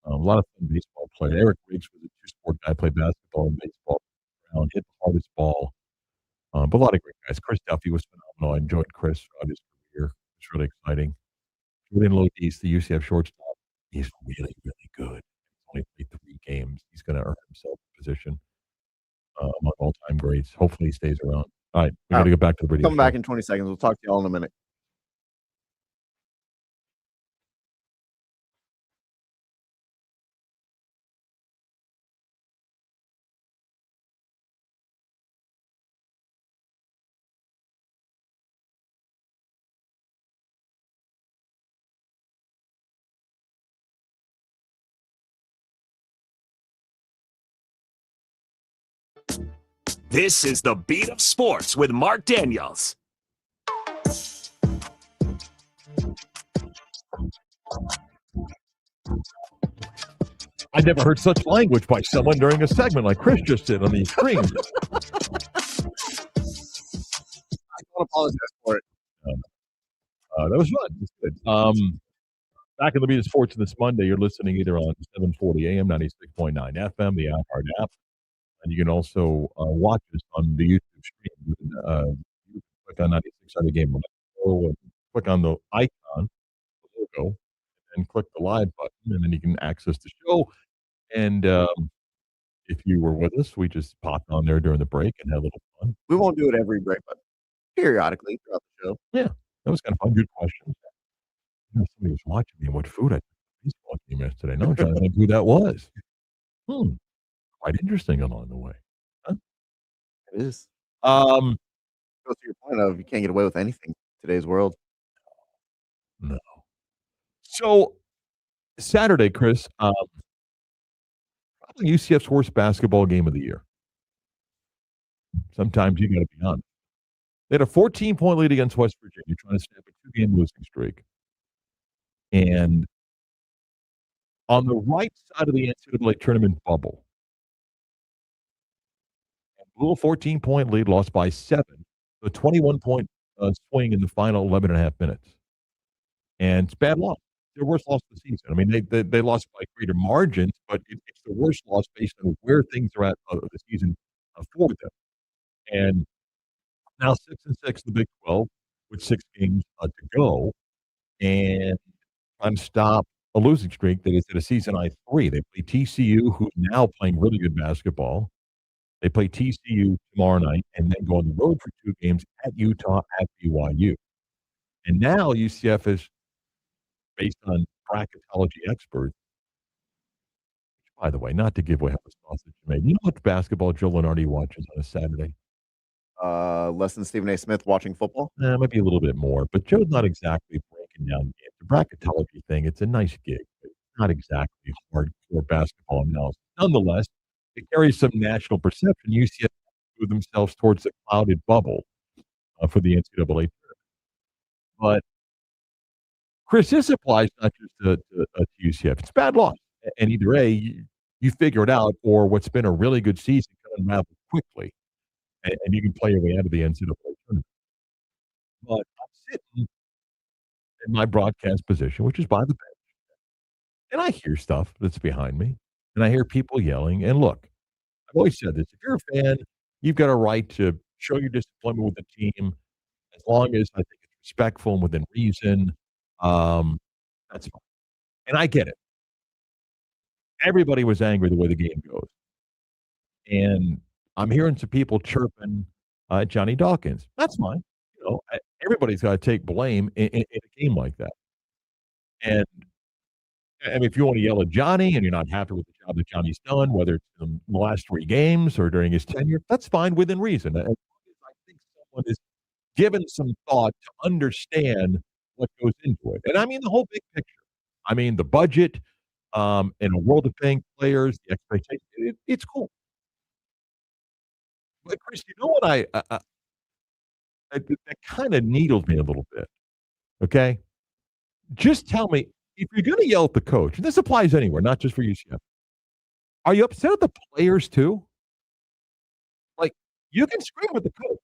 A lot of fun baseball player. Eric Riggs was a two-sport guy, played basketball and baseball. Brown hit the hardest ball. But a lot of great guys. Chris Duffy was phenomenal. I enjoyed Chris throughout his career. It's really exciting. Julian Lodis, the UCF shortstop, he's really, really good. He's only played 3 games. He's going to earn himself a position among all-time greats. Hopefully, he stays around. All right, we got to go back to the radio. Come back in 20 seconds. We'll talk to y'all in a minute. This is the Beat of Sports with Marc Daniels. I never heard such language by someone during a segment like Chris just did on the screen. I don't apologize for it. That was fun. It was good. Back in the Beat of Sports this Monday, you're listening either on 740 AM, 96.9 FM, the iHeart app, and you can also watch us on the YouTube stream. You can click on 96 on the game, and click on the icon, the logo, and click the live button, and then you can access the show. And if you were with us, we just popped on there during the break and had a little fun. We won't do it every break, but periodically throughout the show. Yeah, that was kind of fun. Good questions. Somebody was watching me what food I took to the baseball game yesterday. No, I'm trying to think who that was. quite interesting along the way. Huh? It is. Um, Goes to your point of you can't get away with anything in today's world. no. So Saturday, Chris, probably UCF's worst basketball game of the year. Sometimes you got to be honest. They had a 14-point lead against West Virginia, trying to snap a two-game losing streak. And on the right side of the NCAA tournament bubble, a little 14-point lead, lost by 7, a 21-point swing in the final 11 and a half minutes. And it's bad loss. Their worst loss of the season. I mean, they lost by greater margins, but it's the worst loss based on where things are at the season for them. And now 6-6, the Big 12, with 6 games to go, and trying to stop a losing streak that is at a season high 3. They play TCU, who's now playing really good basketball. They play TCU tomorrow night, and then go on the road for 2 games at Utah, at BYU. And now UCF is, based on bracketology experts, by the way, not to give away how the sausage is made. You know what basketball Joe Lenardi watches on a Saturday? Less than Stephen A. Smith watching football. Maybe a little bit more, but Joe's not exactly breaking down games. The bracketology thing, it's a nice gig, but it's not exactly hardcore basketball analysis. Nonetheless, it carries some national perception. UCF move themselves towards the clouded bubble for the NCAA tournament. But Chris, this applies not just to UCF. It's bad loss, and either A, you figure it out, or what's been a really good season can unravel quickly, and you can play your way out of the NCAA tournament. But I'm sitting in my broadcast position, which is by the bench, and I hear stuff that's behind me, and I hear people yelling. And look, I've always said this: if you're a fan, you've got a right to show your disappointment with the team, as long as I think it's respectful and within reason. That's fine, and I get it. Everybody was angry the way the game goes, and I'm hearing some people chirping Johnny Dawkins. That's fine. Everybody's got to take blame in a game like that. And I mean, if you want to yell at Johnny and you're not happy with the job that Johnny's done, whether it's in the last 3 games or during his tenure, that's fine within reason. As long as I think someone is given some thought to understand what goes into it. And I mean the whole big picture. I mean the budget, in a world of paying players, the expectation, it's cool. But Chris, you know what that kind of needles me a little bit. Okay? Just tell me, if you're going to yell at the coach, and this applies anywhere, not just for UCF, are you upset at the players too? Like, you can scream at the coach,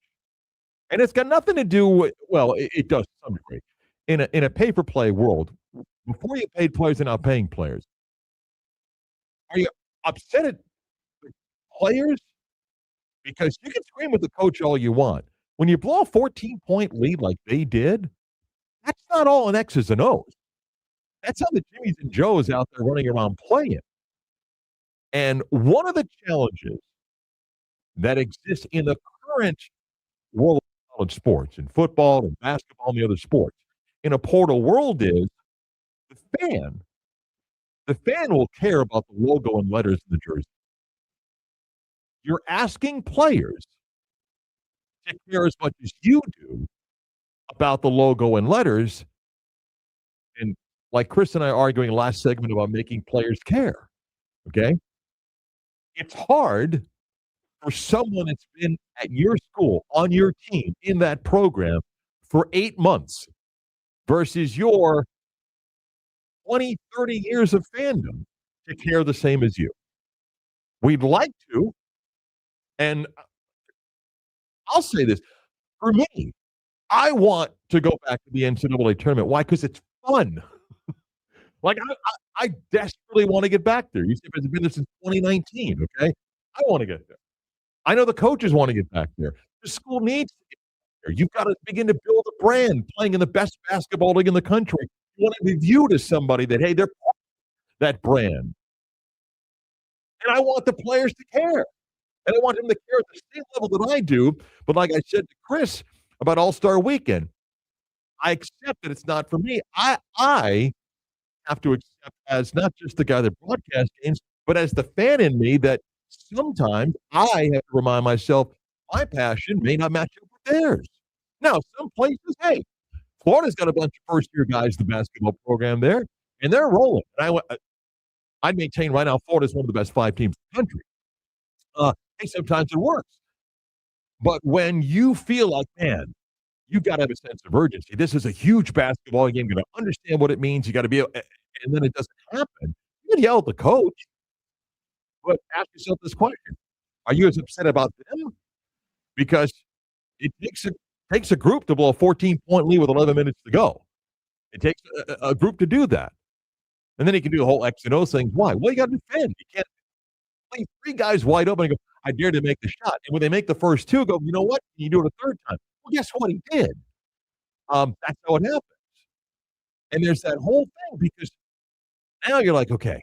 and it's got nothing to do with, well, it does to some degree. In a pay-for-play world, before you paid players and now paying players, are you upset at the players? Because you can scream at the coach all you want. When you blow a 14-point lead like they did, that's not all in X's and O's. That's how the Jimmies and Joes out there running around playing. And one of the challenges that exists in the current world of college sports, in football and basketball and the other sports, in a portal world is the fan. The fan will care about the logo and letters in the jersey. You're asking players to care as much as you do about the logo and letters. And like Chris and I arguing last segment about making players care, okay? It's hard for someone that's been at your school, on your team, in that program for 8 months versus your 20, 30 years of fandom to care the same as you. We'd like to, and I'll say this, for me, I want to go back to the NCAA tournament. Why? Because it's fun. Like, I desperately want to get back there. UCF has been there since 2019, okay? I want to get there. I know the coaches want to get back there. The school needs to get back there. You've got to begin to build a brand, playing in the best basketball league in the country. You want to be viewed as somebody that, hey, they're part of that brand. And I want the players to care. And I want them to care at the same level that I do. But like I said to Chris about All-Star Weekend, I accept that it's not for me. I have to accept, as not just the guy that broadcasts games, but as the fan in me, that sometimes I have to remind myself my passion may not match up with theirs. Now, some places, hey, Florida's got a bunch of first-year guys, the basketball program there, and they're rolling. And I'd maintain right now Florida's one of the best 5 teams in the country. Hey, sometimes it works. But when you feel like, man, you got to have a sense of urgency. This is a huge basketball game. You got to understand what it means. You got to be, and then it doesn't happen. You can yell at the coach, but ask yourself this question: are you as upset about them? Because it takes a group to blow a 14-point lead with 11 minutes to go. It takes a group to do that, and then you can do the whole X and O thing. Why? Well, you got to defend. You can't leave 3 guys wide open and go, "I dare to make the shot." And when they make the first 2, go, "You know what? Can you do it a third time?" Well, guess what? He did. That's how it happens. And there's that whole thing because now you're like, okay,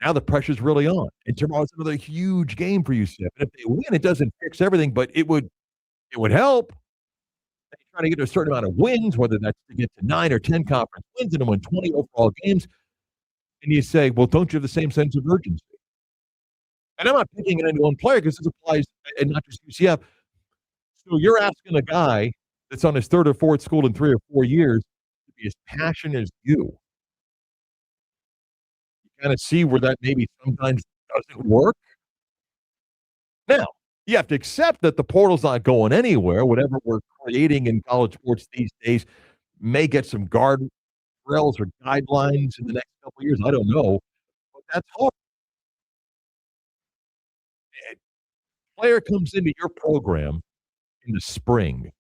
now the pressure's really on. And tomorrow's another huge game for UCF. And if they win, it doesn't fix everything, but it would help. They try to get a certain amount of wins, whether that's to get to 9 or 10 conference wins and to win 20 overall games. And you say, well, don't you have the same sense of urgency? And I'm not picking it into one player because this applies, and not just UCF. So you're asking a guy that's on his 3rd or 4th school in 3 or 4 years to be as passionate as you. You kind of see where that maybe sometimes doesn't work. Now, you have to accept that the portal's not going anywhere. Whatever we're creating in college sports these days may get some guardrails or guidelines in the next couple of years. I don't know, but that's hard. A player comes into your program in the spring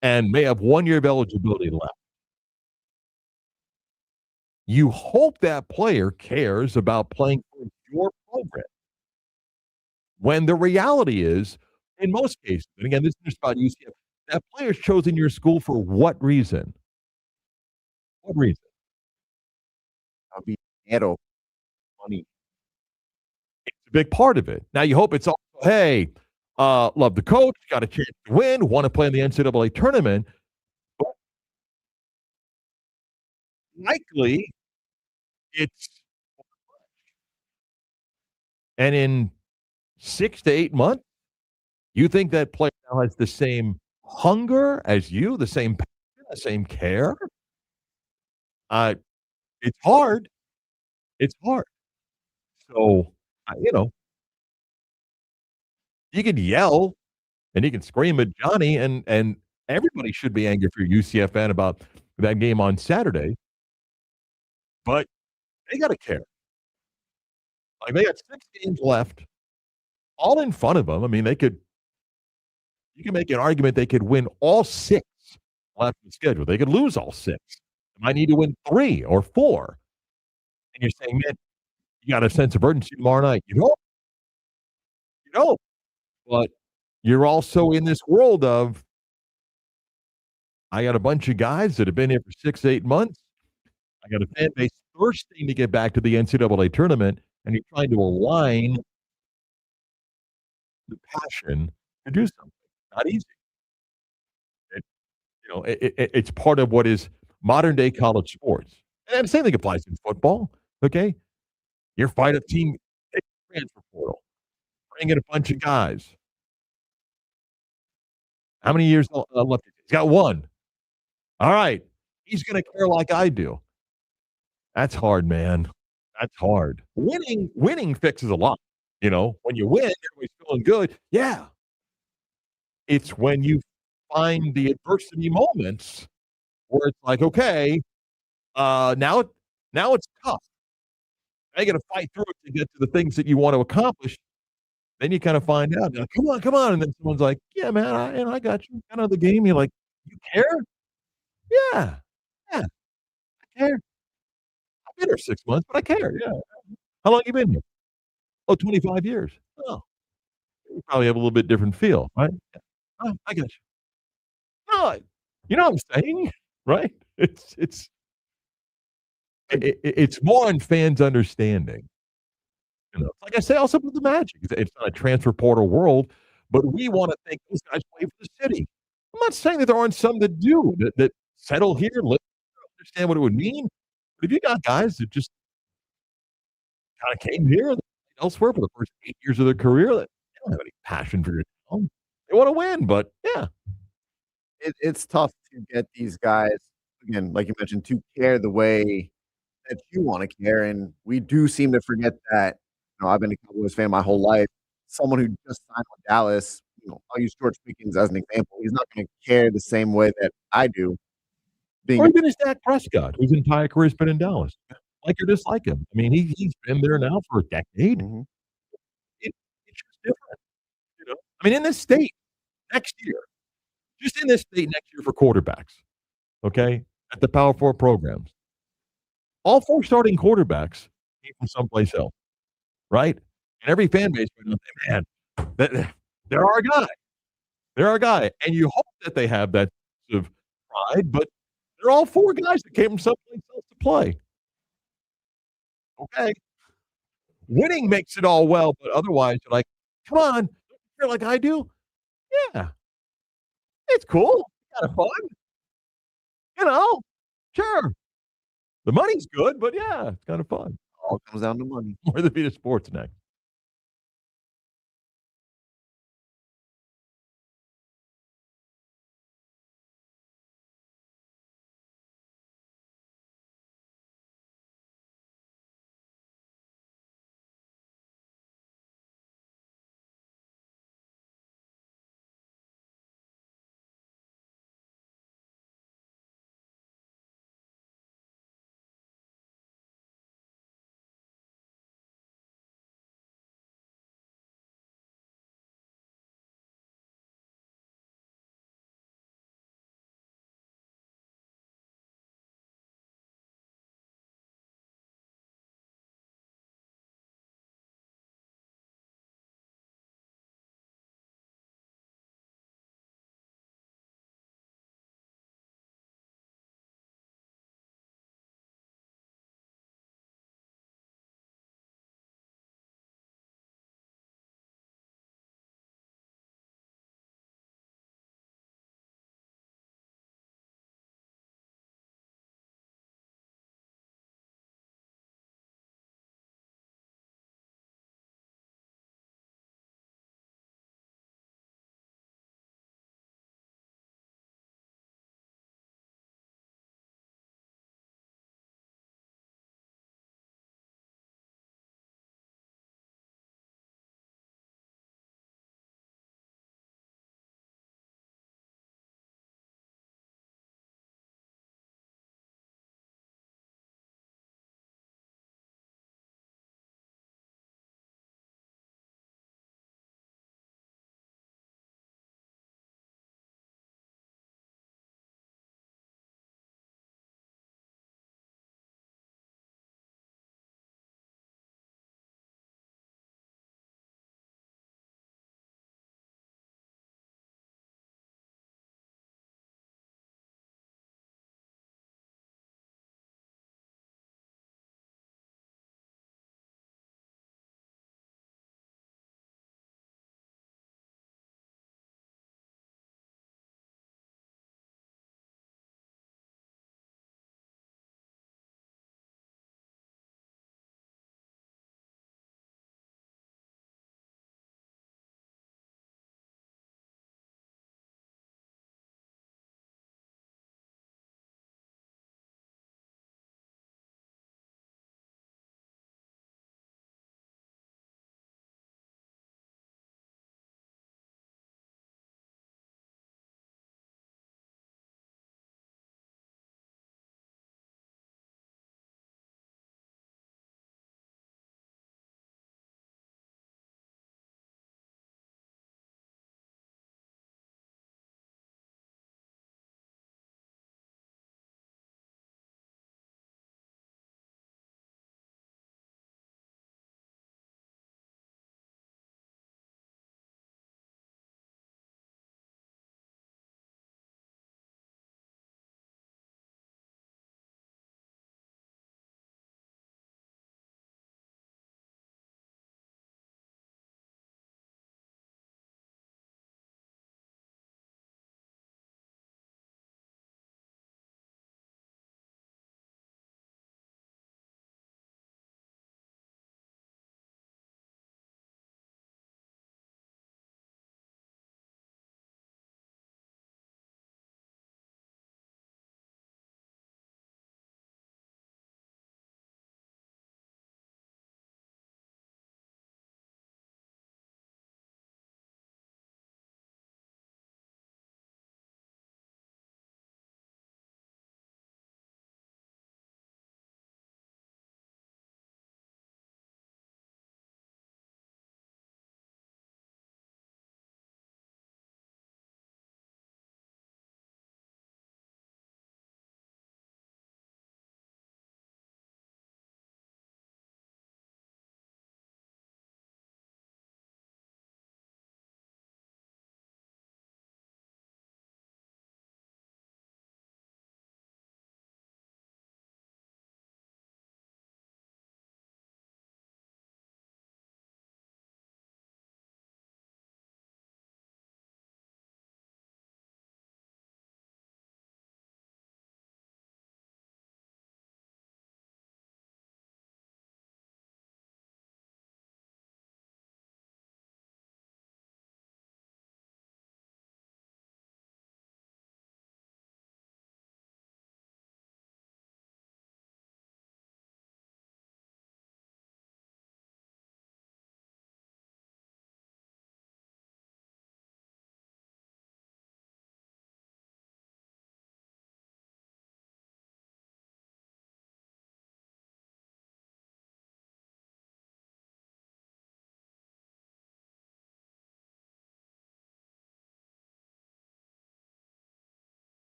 and may have 1 year of eligibility left. You hope that player cares about playing for your program. When the reality is, in most cases, and again, this is just about UCF, that player's chosen your school for what reason? What reason? I'll be dinero, money. It's a big part of it. Now you hope it's also, hey, love the coach, got a chance to win, want to play in the NCAA tournament. But likely it's and in 6 to 8 months, you think that player now has the same hunger as you, the same passion, the same care? It's hard. It's hard. So, you can yell and you can scream at Johnny, and everybody should be angry for your UCF fan about that game on Saturday. But they got to care. Like, they got 6 games left, all in front of them. I mean, you can make an argument they could win all 6 left in the schedule. They could lose all 6. They might need to win 3 or 4. And you're saying, man, you got a sense of urgency tomorrow night. You know, but you're also in this world of, I got a bunch of guys that have been here for 6, 8 months. I got a fan base thirsting to get back to the NCAA tournament, and you're trying to align the passion to do something. Not easy. It's part of what is modern day college sports. And the same thing applies in football. Okay, you're fighting a team transfer portal, bring in a bunch of guys. How many years left? He's got 1. All right, he's going to care like I do. That's hard, man. That's hard. Winning fixes a lot. When you win, everybody's feeling good. Yeah. It's when you find the adversity moments where it's like, okay, now it's tough. Now you got to fight through it to get to the things that you want to accomplish. Then you kind of find out, come on. And then someone's like, yeah, man, I got you. Kind of the game. You're like, you care? Yeah. I care. I've been here 6 months, but I care. Yeah. How long you been here? Oh, 25 years. Oh, you probably have a little bit different feel, right? Yeah. Oh, I got you. No, you know what I'm saying, right? It's more on fans understanding. Like I say, also with the Magic, it's not a transfer portal world, but we want to think those guys play for the city. I'm not saying that there aren't some that do that settle here, understand what it would mean. But if you got guys that just kind of came here elsewhere for the first 8 years of their career. They don't have any passion for your town. They want to win, but yeah. It's tough to get these guys, again, like you mentioned, to care the way that you wanna care, and we do seem to forget that. I've been a Cowboys fan my whole life. Someone who just signed with Dallas, I'll use George Pickens as an example. He's not gonna care the same way that I do being Or a even as Dak Prescott, whose entire career has been in Dallas. Like or dislike him. I mean, he's been there now for a decade. Mhm. It's just different, you know? I mean, in this state next year, just in this state next year for quarterbacks, okay, at the Power 4 programs, all 4 starting quarterbacks came from someplace else, right? And every fan base would say, "Man, they're our guy. They're our guy." And you hope that they have that sort of pride, but they're all 4 guys that came from someplace else to play. Okay? Winning makes it all well, but otherwise, you're like, "Come on, don't you feel like I do?" Yeah, it's cool, kinda fun, you know? Sure. The money's good, but yeah, it's kinda fun. All comes down to money. More of the Beat of Sports next.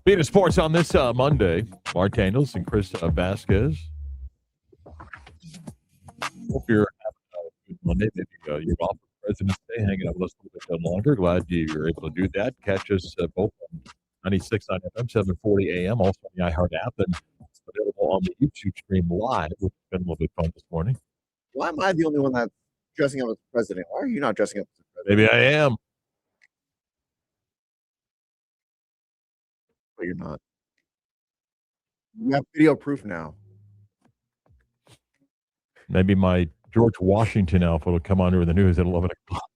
Beat of Sports on this Monday. Marc Daniels and Chris Vasquez. Hope you're having a good Monday. Maybe you're off for President's Day, hanging out with us a little bit longer. Glad you're able to do that. Catch us both on 96.9 FM, 740 AM, also on the iHeart app, and available on the YouTube stream live, which has been a little bit fun this morning. Why am I the only one that's dressing up as the president? Why are you not dressing up as the president? Maybe I am. But you're not. You have video proof now. Maybe my George Washington outfit will come on during the news at 11 o'clock.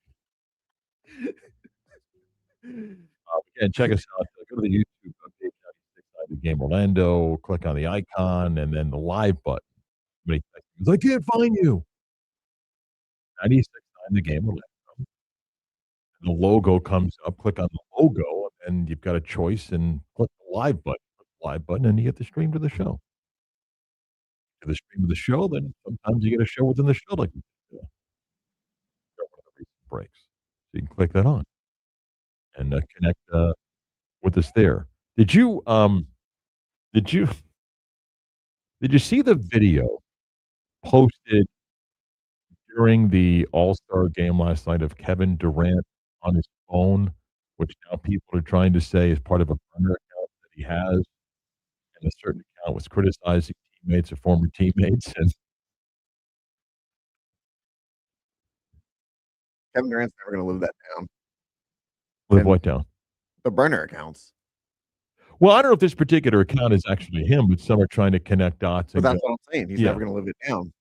Again, check us out. Go to the YouTube page, 96.9 The Game Orlando. Click on the icon and then the live button. Somebody texts me, I can't find you. 96.9 The Game Orlando. The logo comes up. Click on the logo, and you've got a choice. And click the live button. Click the live button, and you get the stream to the show. To the stream of the show, then sometimes you get a show within the show, like one of the recent breaks. So you can click that on and connect with us there. Did you did you see the video posted during the All-Star game last night of Kevin Durant on his phone, which now people are trying to say is part of a burner account that he has, and a certain account was criticizing teammates or former teammates, and Kevin Durant's never going to live that down. live And what down? the burner accounts. Well, I don't know if this particular account is actually him, but some are trying to connect dots. But And that's go, what I'm saying. He's yeah. never going to live it down.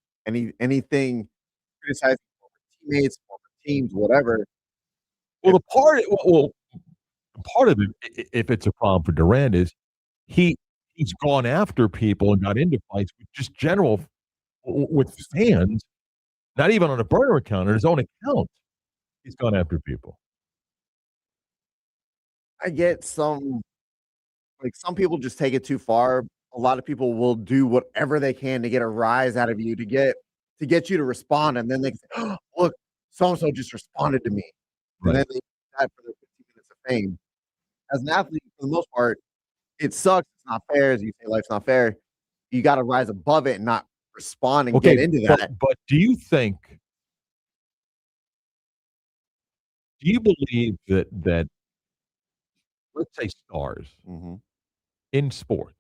Anything criticizing former teammates, former teams, whatever. Well, the part of it, if it's a problem for Durant, is he's gone after people and got into fights with just general with fans, not even on a burner account, on his own account. He's gone after people. I get some people just take it too far. A lot of people will do whatever they can to get a rise out of you, to get you to respond, and then they say, oh, look, so and so just responded to me, Right. and then they do that for their 15 minutes of fame. As an athlete, for the most part, it sucks. It's not fair. As you say, life's not fair. You got to rise above it and not respond and get into that. But do you believe that let's say stars Mm-hmm. in sports,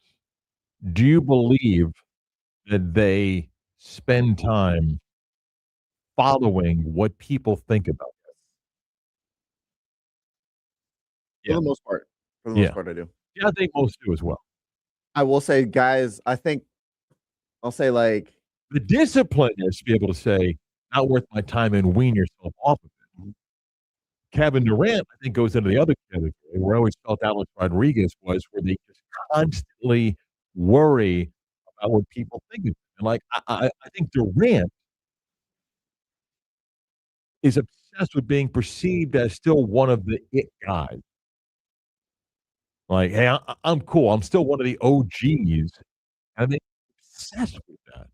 do you believe that they spend time following what people think about them? For the most part. For the Yeah. most part, I do. Yeah, I think most do as well. I will say, guys, I'll say, like, The discipline is to be able to say, not worth my time, and wean yourself off of it. Kevin Durant, I think, goes into the other category where I always felt Alex Rodriguez was, where they just constantly worry about what people think of them. And like, I think Durant is obsessed with being perceived as still one of the it guys. Like, hey, I'm cool. I'm still one of the OGs. And I think obsessed with that.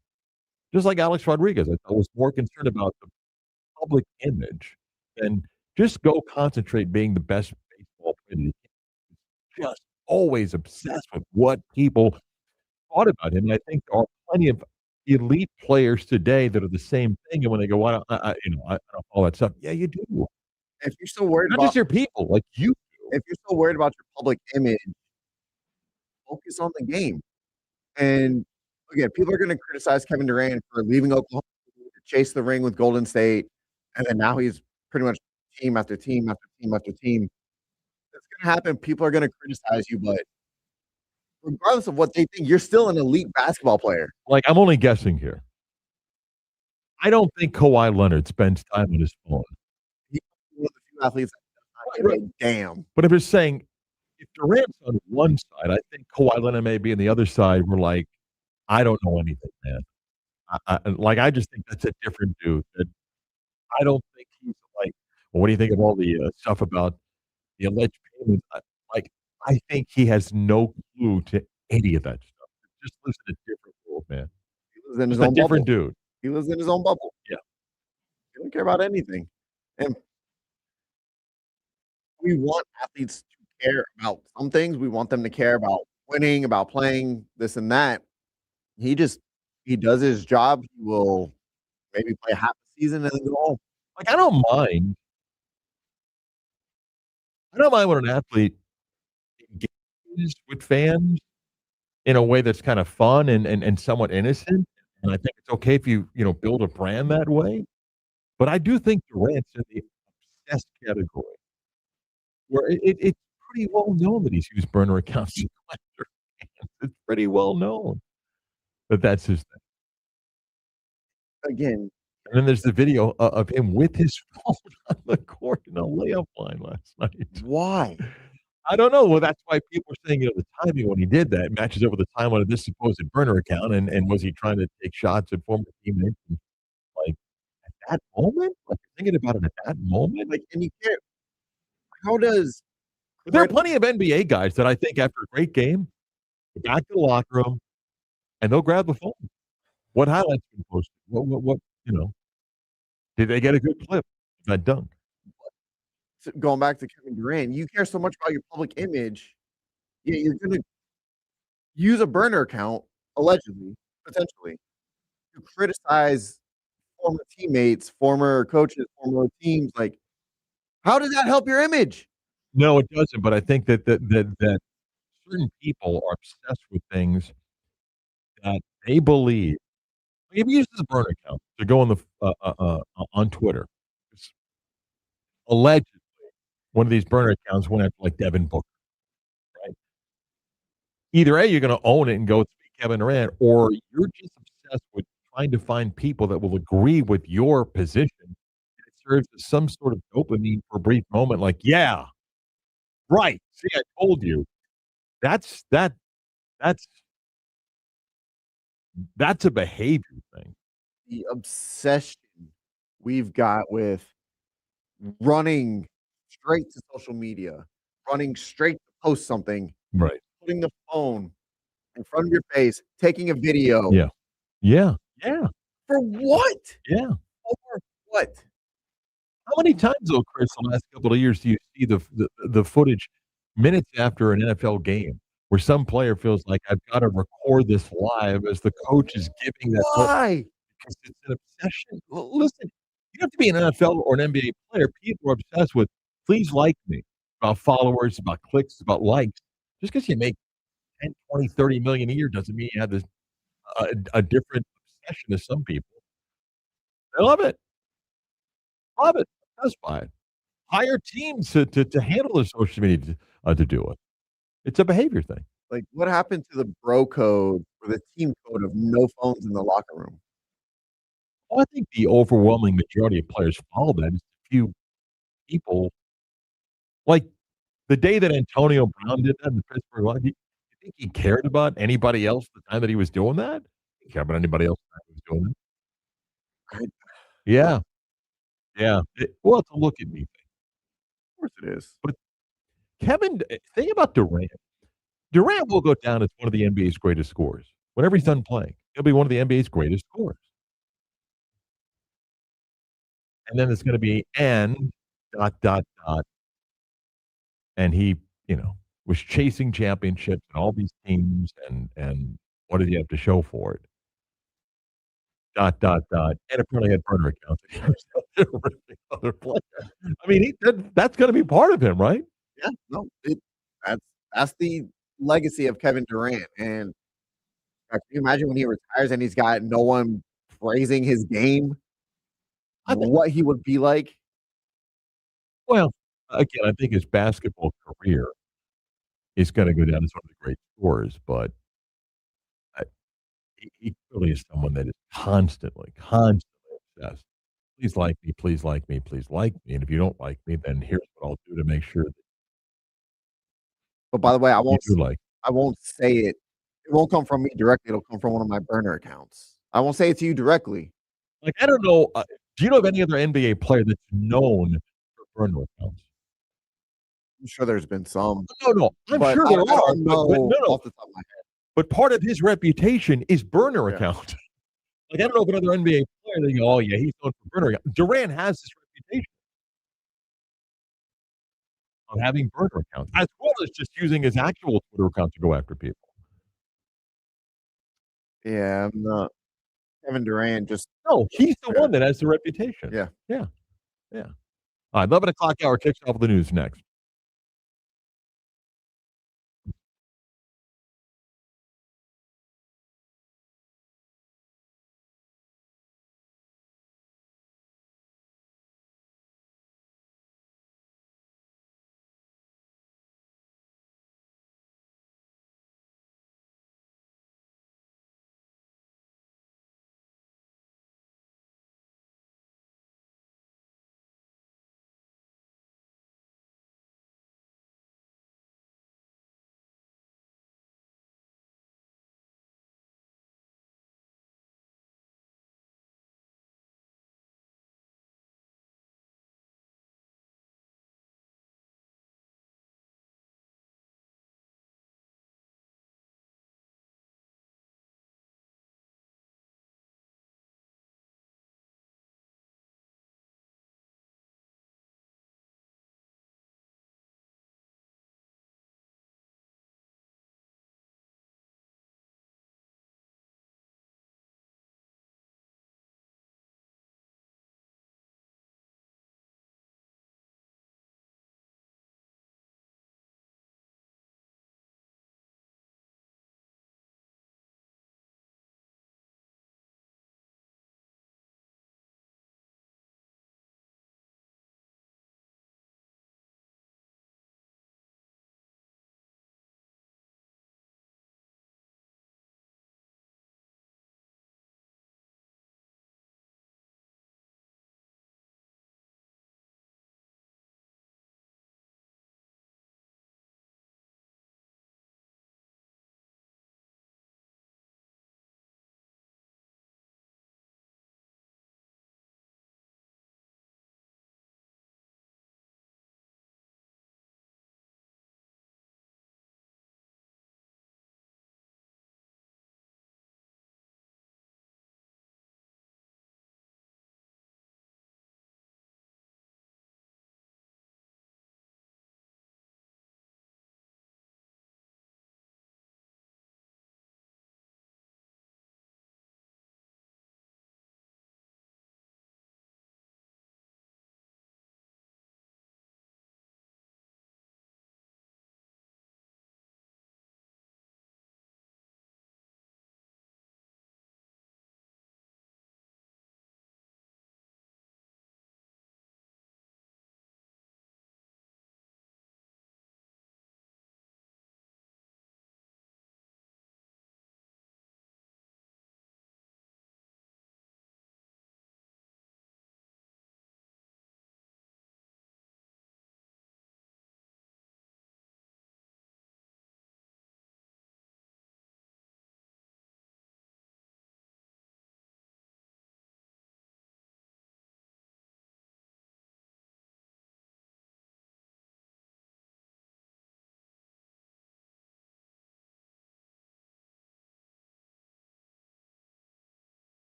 Just like Alex Rodriguez, I was more concerned about the public image than just go concentrate being the best baseball player. He was just always obsessed with what people thought about him. And I think there are plenty of elite players today that are the same thing. And when they go, "Why don't I don't all that stuff?" Yeah, you do. if you're still worried Not about just your people, like you do. if you're still worried about your public image, focus on the game. And again, people are going to criticize Kevin Durant for leaving Oklahoma to chase the ring with Golden State, and then now he's pretty much team after team after team after team. It's going to happen. People are going to criticize you, but regardless of what they think, you're still an elite basketball player. Like, I'm only guessing here. I don't think Kawhi Leonard spends time on his phone. He's one of the few athletes that does not give a damn. But if you're saying, if Durant's on one side, I think Kawhi Leonard may be on the other side. We're like, I don't know anything, man. I just think that's a different dude. That I don't think he's like, well, what do you think of all the stuff about the alleged payments? I think he has no clue to any of that stuff. Just lives in a different world, man. He lives in his Just a own different bubble. dude. He lives in his own bubble. Yeah. He don't care about anything. And we want athletes to care about some things. We want them to care about winning, about playing, this and that. He does his job. He will maybe play half the season and then go home. Like, I don't mind. I don't mind when an athlete engages with fans in a way that's kind of fun and somewhat innocent, and I think it's okay if you build a brand that way, but I do think Durant's in the obsessed category, where it's pretty well known that he's used burner accounts to collect their fans. It's pretty well known that that's his thing. Again, And then there's the video of him with his phone on the court in a layup line last night. why? I don't know. Well, that's why people are saying, the timing when he did that matches up with the time on this supposed burner account, and was he trying to take shots at former teammates? And, like, at that moment? Like, you're thinking about it at that moment? Like, and you can't. How does There are plenty of NBA guys that I think after a great game, go back to the locker room, and they'll grab the phone. What highlights been posted? What, did they get a good clip of that dunk? going back to Kevin Durant? You care so much about your public image, yet you're going to use a burner account, allegedly, potentially, to criticize former teammates, former coaches, former teams. Like, how does that help your image? No, it doesn't, but I think that certain people are obsessed with things that they believe. If you use this burner account to go on on Twitter, it's allegedly one of these burner accounts went after like Devin Booker, right? Either A, you're going to own it and go speak Kevin Durant, or you're just obsessed with trying to find people that will agree with your position. It serves as some sort of dopamine for a brief moment, like, yeah, right. See, I told you. That's a behavior thing. The obsession we've got with running straight to social media, running straight to post something, Right. putting the phone in front of your face, taking a video. Yeah. Yeah. Yeah. For what? Yeah. For what? How many times, though, Chris, the last couple of years do you see the footage minutes after an NFL game where some player feels like, I've got to record this live as the coach is giving that Why? because it's an obsession. Well, listen, you have to be an NFL or an NBA player. People are obsessed with, please like me, about followers, about clicks, about likes. Just because you make 10, 20, 30 million a year doesn't mean you have this a different obsession as some people. They love it. Love it. That's fine. Hire teams to handle the social media to do it. It's a behavior thing. Like, what happened to the bro code or the team code of no phones in the locker room? Well, I think the overwhelming majority of players follow that. It's a few people. Like the day that Antonio Brown did that in the Pittsburgh Lions, you think he cared about anybody else the time that he was doing that? He cared about anybody else the time he was doing that? Right. Yeah. Yeah. Well, it's a look at me thing. Of course it is. But Kevin, think about Durant. Durant will go down as one of the NBA's greatest scorers. Whenever he's done playing, he'll be one of the NBA's greatest scorers. And then it's going to be and ... And he, was chasing championships and all these teams, and what did he have to show for it? ... And apparently had burner accounts. He was out there ripping other players. I mean, that's going to be part of him, right? Yeah, no, that's the legacy of Kevin Durant. And can you imagine when he retires and he's got no one praising his game? What he would be like? Well, again, I think his basketball career is going to go down as one of the great scorers, but he clearly is someone that is constantly obsessed. Please like me, please like me, please like me. And if you don't like me, then here's what I'll do to make sure that But by the way, I you do like. won't say it. It won't come from me directly. It'll come from one of my burner accounts. I won't say it to you directly. Like, I don't know. Do you know of any other NBA player that's known for burner accounts? I'm sure there's been some. No. I'm but sure I there don't are. know But no. off the top of my head. But part of his reputation is burner Yeah. account. Like, I don't know if another NBA player, they go, oh, yeah, he's known for burner account. Durant has this reputation. of having burner accounts, as well as just using his actual Twitter account to go after people. Yeah, I'm not. Kevin Durant just No, he's the Yeah. one that has the reputation. Yeah. Yeah. Yeah. All right, 11 o'clock hour kicks off the news next.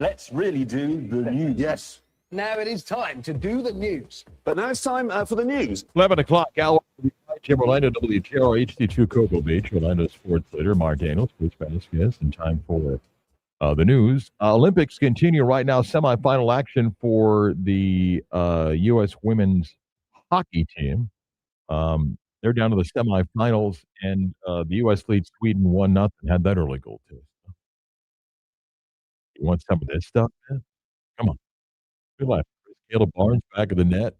Let's really do the news. Yes. Now it is time to do the news. But now it's time for the news. 11 o'clock hour. Jim Orlando, WGR HD2 Cocoa Beach, Orlando sports leader, Marc Daniels, Bruce Vasquez, and time for the news. Olympics continue right now. Semifinal action for the U.S. women's hockey team. They're down to the semifinals, and the U.S. leads Sweden 1-0. Had that early goal too. You want some of this stuff, man? Come on. Good luck. Caleb Barnes back of the net.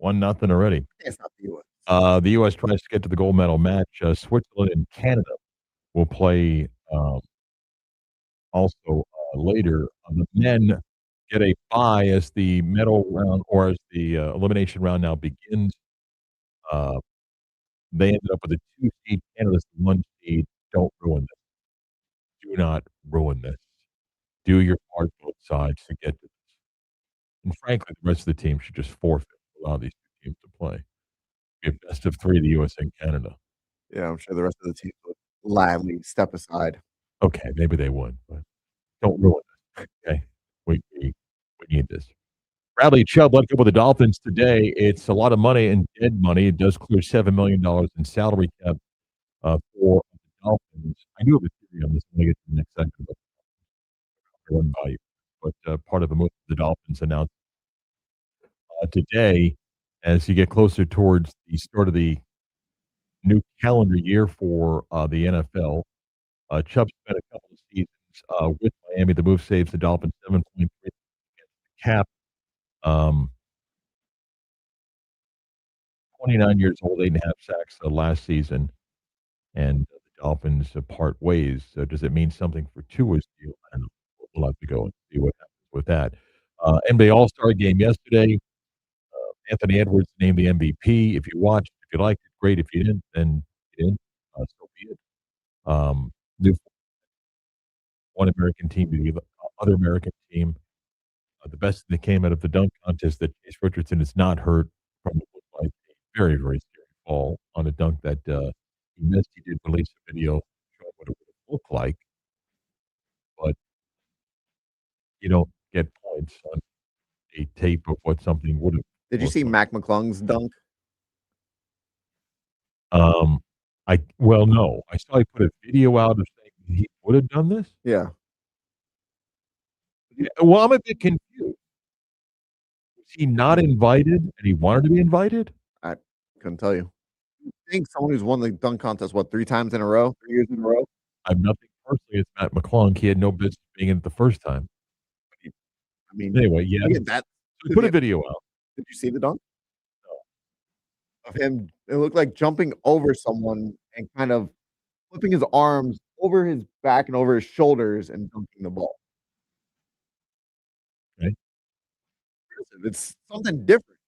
1-0 already. It's not the U.S. The U.S. tries to get to the gold medal match. Switzerland and Canada will play also later. The men get a bye as the medal round or as the elimination round now begins. They ended up with a 2 seed. Canada's the 1 seed. Don't ruin this. Do not ruin this. Do your part both sides to get to this. And frankly, the rest of the team should just forfeit to allow these two teams to play. Be a best of 3, the USA and Canada. Yeah, I'm sure the rest of the team would gladly step aside. Okay, maybe they would, but don't ruin it. Okay, we need this. Bradley Chubb let go with the Dolphins today. It's a lot of money and dead money. It does clear $7 million in salary cap for the Dolphins. I do have a theory on this when I get to the next segment, but one value. But part of a move the Dolphins announced today, as you get closer towards the start of the new calendar year for the NFL. Chubb spent a couple of seasons with Miami. The move saves the Dolphins 7.3 against the cap. 29 years old, 8.5 sacks last season, and the Dolphins part ways. So does it mean something for Tua's deal? I don't know. We'll have to go and see what happens with that. NBA All-Star game yesterday. Anthony Edwards named the MVP. If you watched, if you liked it, great. If you didn't, then you didn't. So be it. New one American team to the other American team. The best that came out of the dunk contest that Chase Richardson is not hurt from what looked like a very, very scary fall on a dunk that he missed. He did release a video showing what it would have looked like, but you don't get points on a tape of what something would have. Did you see Mac McClung's dunk? No. I saw he put a video out of saying he would have done this. Yeah. Well, I'm a bit confused. Was he not invited and he wanted to be invited? I couldn't tell you. I think someone who's won the dunk contest, 3 times in a row, 3 years in a row? I have nothing personally against Matt McClung. He had no business being in it the first time. I mean, Anyway, yeah. that. So put a video out. Did you see the dunk? No. Of him, it looked like jumping over someone and kind of flipping his arms over his back and over his shoulders and dunking the ball. Okay. It's something different.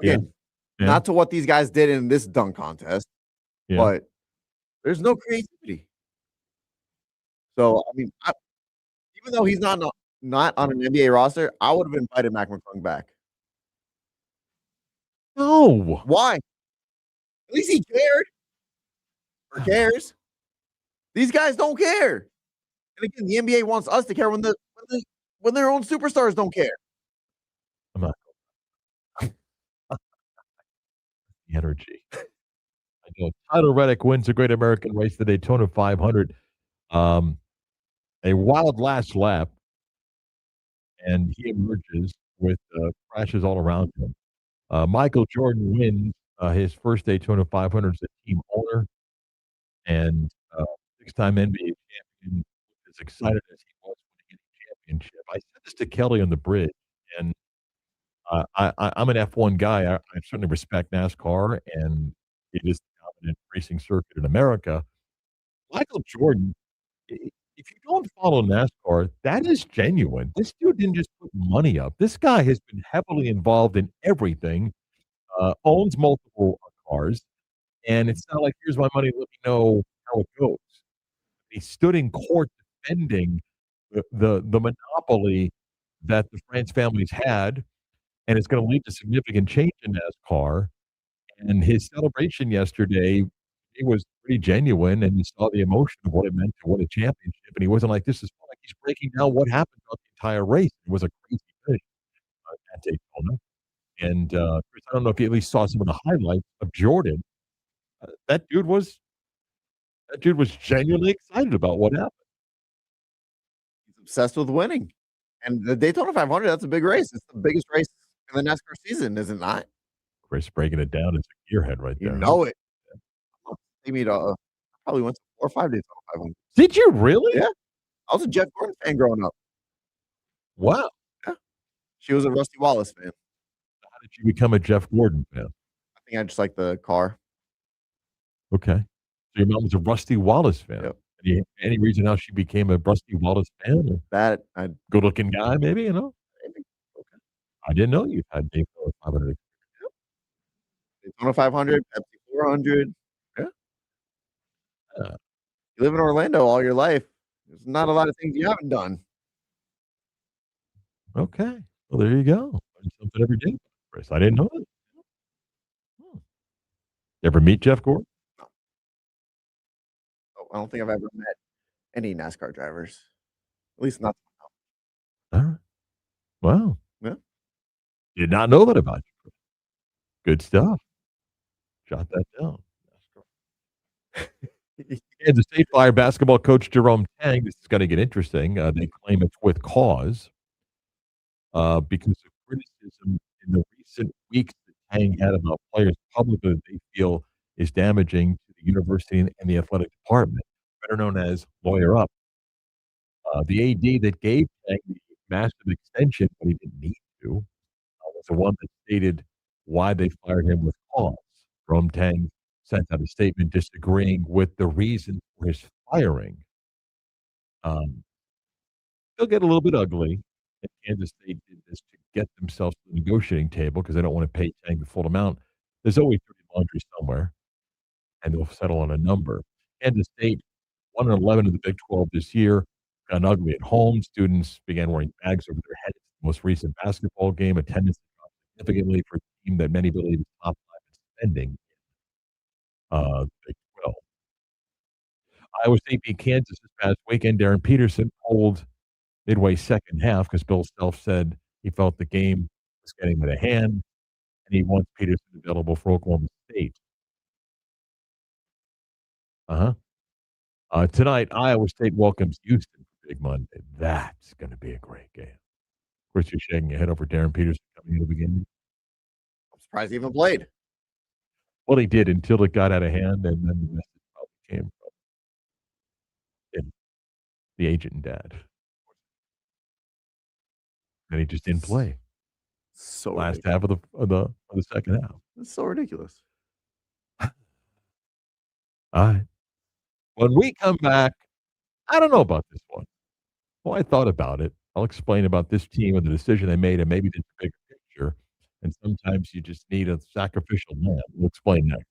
Again, Yeah. not to what these guys did in this dunk contest, but there's no creativity. So, I mean, even though he's not on an NBA roster, I would have invited Mac McClung back. No. Why? At least he cared. Or cares. These guys don't care. And again, the NBA wants us to care when their own superstars don't care. I'm not. The energy. I know. Tyler Reddick wins the Great American Race, the Daytona 500. A wild last lap, and he emerges with crashes all around him. Michael Jordan wins his first Daytona 500 as a team owner, and 6-time NBA champion, as excited as he was when he hit the championship. I said this to Kelly on the bridge, and I'm an F1 guy. I certainly respect NASCAR, and it is the dominant racing circuit in America. Michael Jordan, if you don't follow NASCAR, that is genuine. This dude didn't just put money up. This guy has been heavily involved in everything, owns multiple cars, and it's not like, here's my money, let me know how it goes. He stood in court defending the monopoly that the France families had, and it's going to lead to significant change in NASCAR. And his celebration yesterday, he was pretty genuine, and you saw the emotion of what it meant to win a championship, and he wasn't like, "This is fun." Like, he's breaking down what happened throughout the entire race. It was a crazy finish at Daytona, and, Chris, I don't know if you at least saw some of the highlights of Jordan. That dude was genuinely excited about what happened. He's obsessed with winning. And the Daytona 500, that's a big race. It's the biggest race in the NASCAR season, is it not? Chris breaking it down as a gearhead right You there, huh? know it. Take me to, probably went to 4 or 5 Daytona 500. Did you really? Yeah. I was a Jeff Gordon fan growing up. Wow. Yeah. She was a Rusty Wallace fan. How did you become a Jeff Gordon fan? I think I just like the car. Okay. So your mom was a Rusty Wallace fan. Yep. Any reason how she became a Rusty Wallace fan? Or That I good-looking guy, maybe, you know? maybe. Okay. I didn't know you had Daytona 500. Daytona 500, Pepsi 400. Yeah. Yeah. You live in Orlando all your life. There's not a lot of things you haven't done. Okay. Well, there you go. Learn something every day, Chris. I didn't know that. Hmm. You ever meet Jeff Gordon? Oh, I don't think I've ever met any NASCAR drivers. At least not. All right. Wow. Yeah. Did not know that about you. Good stuff. Jot that down. Kansas State Fire basketball coach Jerome Tang. This is going to get interesting. They claim it's with cause because of criticism in the recent weeks that Tang had about players publicly that they feel is damaging to the university and the athletic department, better known as Lawyer Up. The AD that gave Tang the massive extension when he didn't need to was the one that stated why they fired him with cause. Jerome Tang sent out a statement disagreeing with the reason for his firing. Um, they'll get a little bit ugly. And Kansas State did this to get themselves to the negotiating table because they don't want to pay Tang the full amount. There's always dirty laundry somewhere, and they'll settle on a number. Kansas State 1-11 in the Big 12 this year. Got ugly at home. Students began wearing bags over their heads. The most recent basketball game attendance dropped significantly for a team that many believe is top five in spending. Big 12. Iowa State beat Kansas this past weekend. Darren Peterson pulled midway second half because Bill Self said he felt the game was getting out of hand, and he wants Peterson available for Oklahoma State. Uh-huh. Tonight, Iowa State welcomes Houston for Big Monday. That's going to be a great game. Of course, you're shaking your head over Darren Peterson coming in the beginning. I'm surprised he even played. Well, he did until it got out of hand, and then the message probably came from him, the agent and dad. And he just didn't play So last ridiculous. half of the second half. It's so ridiculous. All right. When we come back, I don't know about this one. Well, I thought about it. I'll explain about this team and the decision they made and maybe the bigger picture. And sometimes you just need a sacrificial lamb. We'll explain next.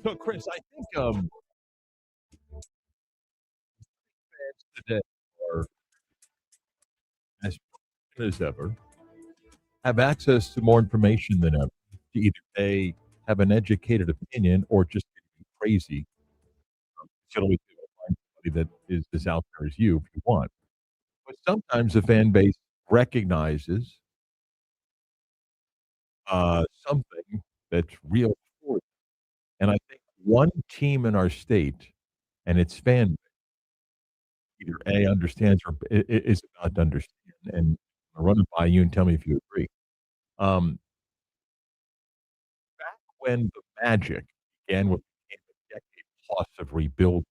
So, Chris, I think fans today are as fortunate as ever, have access to more information than ever. To either A, have an educated opinion or just be crazy. You can always find somebody that is as out there as you if you want. But sometimes the fan base recognizes something that's real for them. And I think one team in our state and its fan either A understands or is about to understand. And I'll run it by you and tell me if you agree. Um, Back when the magic began what became a decade plus of rebuild,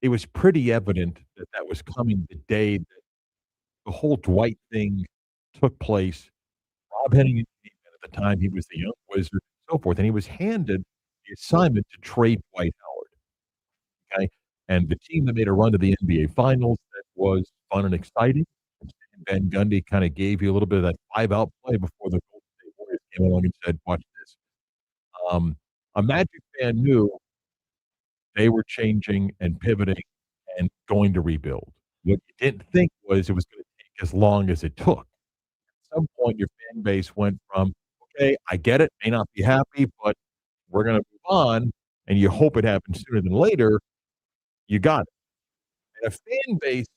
it was pretty evident that that was coming the day that the whole Dwight thing took place. Rob Henning came in at the time, he was the young wizard and so forth, and he was handed the assignment to trade Dwight Howard, okay? And the team that made a run to the NBA Finals that was fun and exciting, and Van Gundy kinda gave you a little bit of that 5-out play before the Golden State Warriors came along and said, "Watch this." Um, a Magic fan knew they were changing and pivoting and going to rebuild. What you didn't think was it was gonna take as long as it took. At some point, your fan base went from, "Okay, I get it, may not be happy, but we're gonna move on," and you hope it happens sooner than later, you got it. And a fan base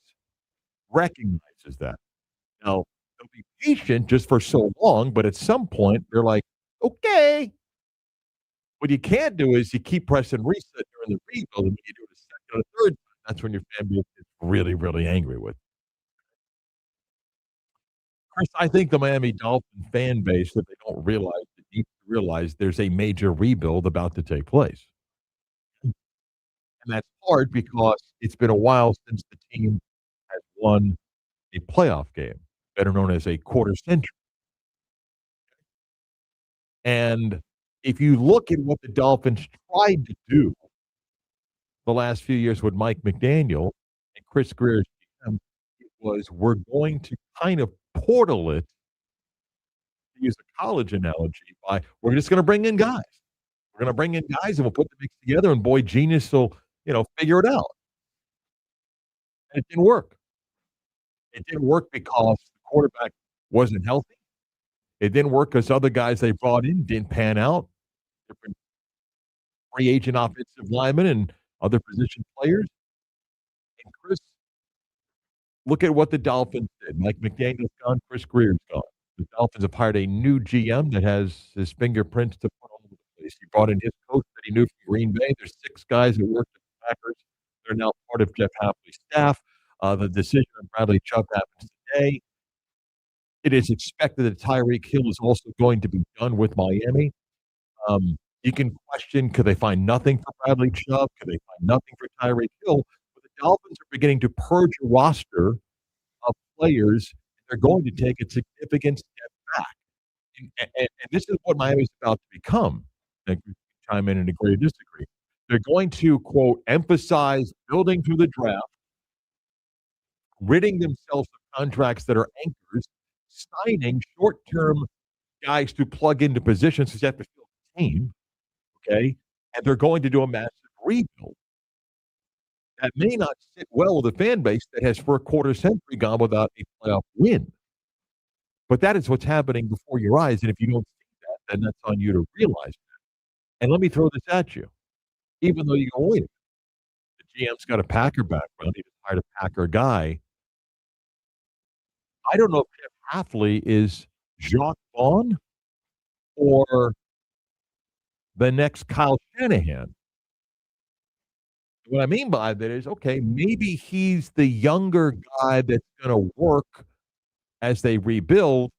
recognizes that. Now, they'll be patient just for so long, but at some point, they're like, "Okay." What you can't do is you keep pressing reset during the rebuild, and when you do it a second or a third time, that's when your fan base gets really, really angry with. Chris, I think the Miami Dolphin fan base, that they don't realize, they need to realize there's a major rebuild about to take place. And that's hard because it's been a while since the team has won a playoff game, better known as a quarter century. And if you look at what the Dolphins tried to do the last few years with Mike McDaniel and Chris Greer's GM, it was we're going to kind of portal it, to use a college analogy, by we're just gonna bring in guys. We're gonna bring in guys and we'll put the mix together and boy, genius will, figure it out. And it didn't work. It didn't work because the quarterback wasn't healthy. It didn't work because other guys they brought in didn't pan out. Different free agent offensive linemen and other position players. And Chris, look at what the Dolphins did. Mike McDaniel's gone, Chris Greer's gone. The Dolphins have hired a new GM that has his fingerprints to put all over the place. He brought in his coach that he knew from Green Bay. There's 6 guys that worked at the Packers. They're now part of Jeff Hafley's staff. The decision on Bradley Chubb happens today. It is expected that Tyreek Hill is also going to be done with Miami. You can question, could they find nothing for Bradley Chubb? Could they find nothing for Tyreek Hill? But the Dolphins are beginning to purge a roster of players. They're going to take a significant step back. And this is what Miami's about to become. I can chime in and agree or disagree. They're going to, quote, emphasize building through the draft, ridding themselves of contracts that are anchors, signing short-term guys to plug into positions because you have to fill the team, okay? And they're going to do a massive rebuild. That may not sit well with a fan base that has, for a quarter century, gone without a playoff win. But that is what's happening before your eyes, and if you don't see that, then that's on you to realize that. And let me throw this at you. Even though you go, wait, the GM's got a Packer background, he just hired a Packer guy. I don't know if Jeff Hafley is Jacques Vaughn or the next Kyle Shanahan. What I mean by that is, okay, maybe he's the younger guy that's gonna work as they rebuild,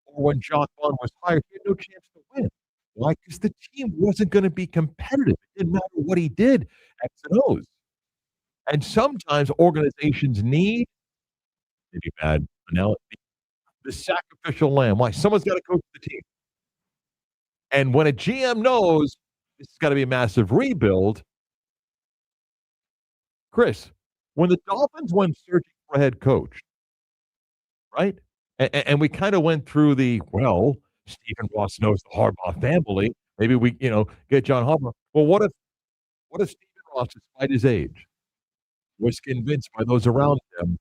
or when Jacques Vaughn was hired, he had no chance to win. Why? Because the team wasn't gonna be competitive. It didn't matter what he did, X and O's. And sometimes organizations need, maybe bad analogy, the sacrificial lamb. Why? Someone's gotta coach the team. And when a GM knows this is gotta be a massive rebuild, Chris, when the Dolphins went searching for a head coach, right? And we kind of went through Stephen Ross knows the Harbaugh family. Maybe we, get John Harbaugh. Well, what if Stephen Ross, despite his age, was convinced by those around him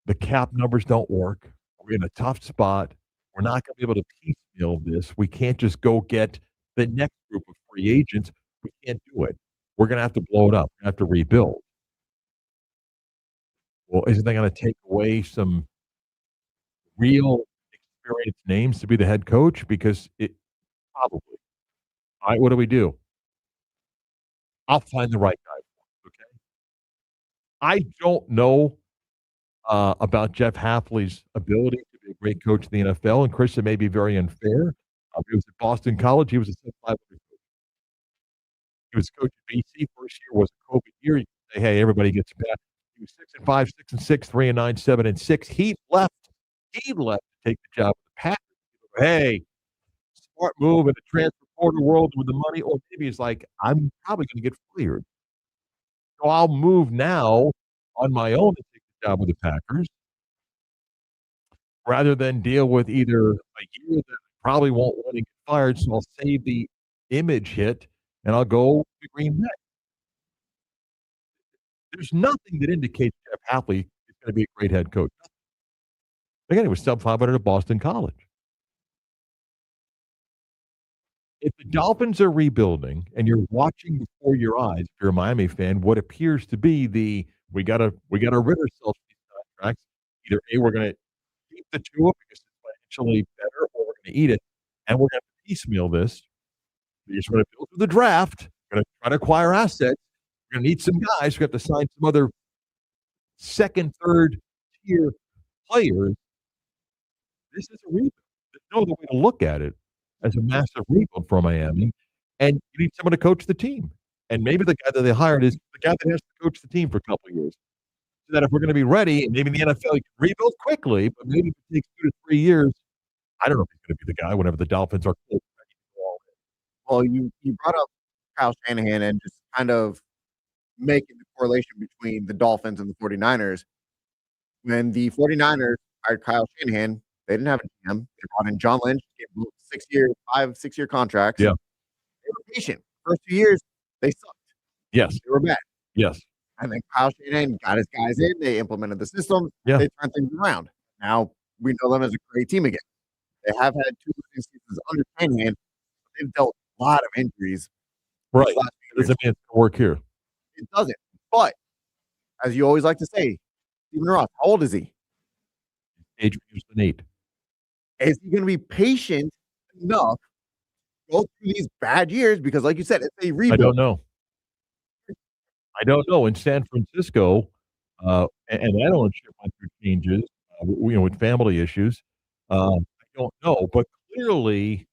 the cap numbers don't work. We're in a tough spot. We're not going to be able to piecemeal this. We can't just go get the next group of free agents. We can't do it. We're going to have to blow it up. We're going to have to rebuild. Well, isn't that going to take away some real experienced names to be the head coach? Because it probably. All right, what do we do? I'll find the right guy. Okay. I don't know about Jeff Hafley's ability to be a great coach in the NFL, and Chris, it may be very unfair. He was at Boston College. He was a sub-500 coach. He was coach at BC. First year was a COVID year. You can say, hey, everybody gets back. He was 6-5, 6-6, 3-9, 7-6. He left. He left to take the job with the Packers. Hey, smart move in the transfer portal world with the money, or maybe he's like, I'm probably going to get fired, so I'll move now on my own to take the job with the Packers, rather than deal with either a year that I probably won't want to get fired. So I'll save the image hit and I'll go to Green Bay. There's nothing that indicates Jeff Hafley is going to be a great head coach. Again, he was sub 500 at Boston College. If the Dolphins are rebuilding and you're watching before your eyes, if you're a Miami fan, what appears to be we gotta rid ourselves of these contracts. Either A, we're gonna keep the Tua because it's financially better, or we're gonna eat it, and we're gonna piecemeal this. We're just gonna build through the draft. We're gonna try to acquire assets. We're gonna need some guys. We have to sign some other second, third tier players. This is a rebuild. There's no other way to look at it as a massive rebuild for Miami, and you need someone to coach the team. And maybe the guy that they hired is the guy that has to coach the team for a couple of years. So that if we're going to be ready, and maybe in the NFL you can rebuild quickly, but maybe if it takes 2 to 3 years, I don't know if he's going to be the guy whenever the Dolphins are close. Well, you brought up Kyle Shanahan and just kind of making the correlation between the Dolphins and the 49ers. When the 49ers hired Kyle Shanahan, they didn't have a GM. They brought in John Lynch, gave him 6-year contracts. Yeah. They were patient. First 2 years, they sucked. Yes. They were bad. Yes. And then Kyle Shanahan got his guys in. They implemented the system. Yeah. They turned things around. Now we know them as a great team again. They have had 2 losing seasons under Shanahan. They've dealt a lot of injuries. Right. these last few years. Doesn't mean it's going to work here. It doesn't. But as you always like to say, Stephen Ross, how old is he? Age reduced than 8. Is he going to be patient enough to go through these bad years? Because, like you said, it's a rebuild. I don't know. In San Francisco, and that ownership went through changes, with family issues. I don't know, but clearly,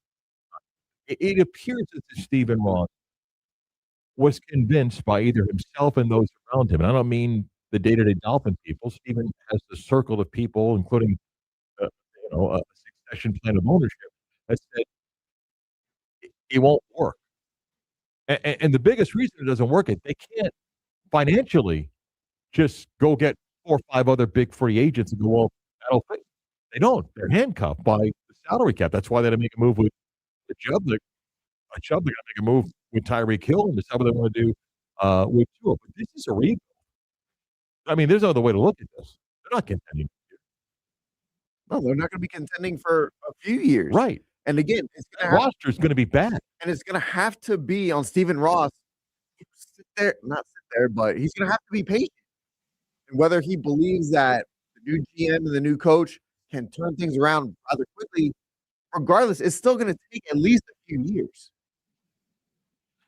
it appears as if Stephen Ross was convinced by either himself and those around him. And I don't mean the day-to-day Dolphin people. Stephen has the circle of people, including a succession plan of ownership, that said it won't work. And the biggest reason it doesn't work is they can't financially just go get 4 or 5 other big free agents and go, well, that'll fit. They don't. They're handcuffed by the salary cap. That's why they didn't make a move with the Chubb. They're going to make a move with Tyreek Hill, and decide what they want to do with Tua. But this is a rebuild. I mean, there's no other way to look at this. They're not contending. No, they're not going to be contending for a few years. Right. And again, it's The going to roster is going to be bad. and it's going to have to be on Stephen Ross. Not sit there, but he's going to have to be patient. And whether he believes that the new GM and the new coach can turn things around rather quickly, regardless, it's still going to take at least a few years.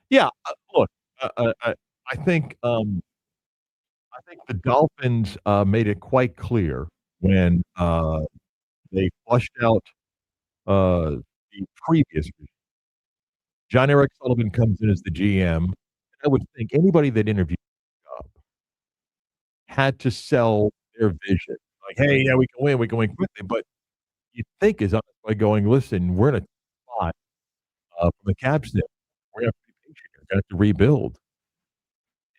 Yeah, look, I think the Dolphins made it quite clear when they flushed out the previous regime. John Eric Sullivan comes in as the GM. I would think anybody that interviewed the job had to sell their vision. Like, hey, yeah, we can win quickly. But you think is by going, listen, we're in a spot from the cap standpoint. We're going to have to be patient. We're going to have to rebuild.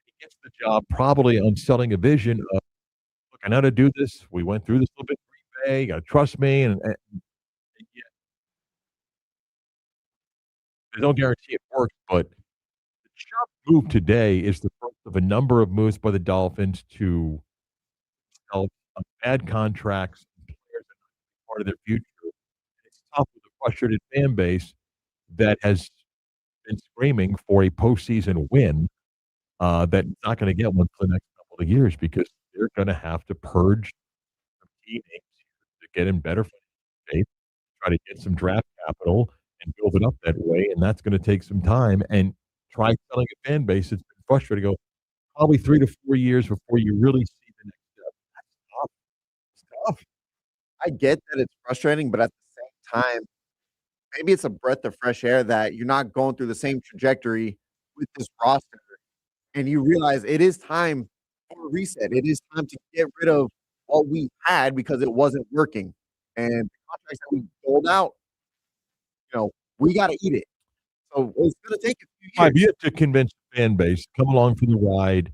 He gets the job probably on selling a vision of, look, I know how to do this. We went through this a little bit in way. You got to trust me. And yeah, there's no guarantee it works, but the Chubb move today is the first of a number of moves by the Dolphins to sell bad contracts and players that are part of their future. It's tough with a frustrated fan base that has been screaming for a postseason win, that's not gonna get one for the next couple of years because they're gonna have to purge some key names to get in better shape, try to get some draft capital and build it up that way, and that's gonna take some time, and try telling a fan base that's been frustrated, go, probably 3 to 4 years before you really see the next step. That's tough. It's tough. I get that it's frustrating, but at the same time, maybe it's a breath of fresh air that you're not going through the same trajectory with this roster, and you realize it is time for a reset. It is time to get rid of what we had because it wasn't working, and the contracts that we doled out, we gotta eat it. So it's gonna take a few Right, you years. have to convince the fan base, come along for the ride,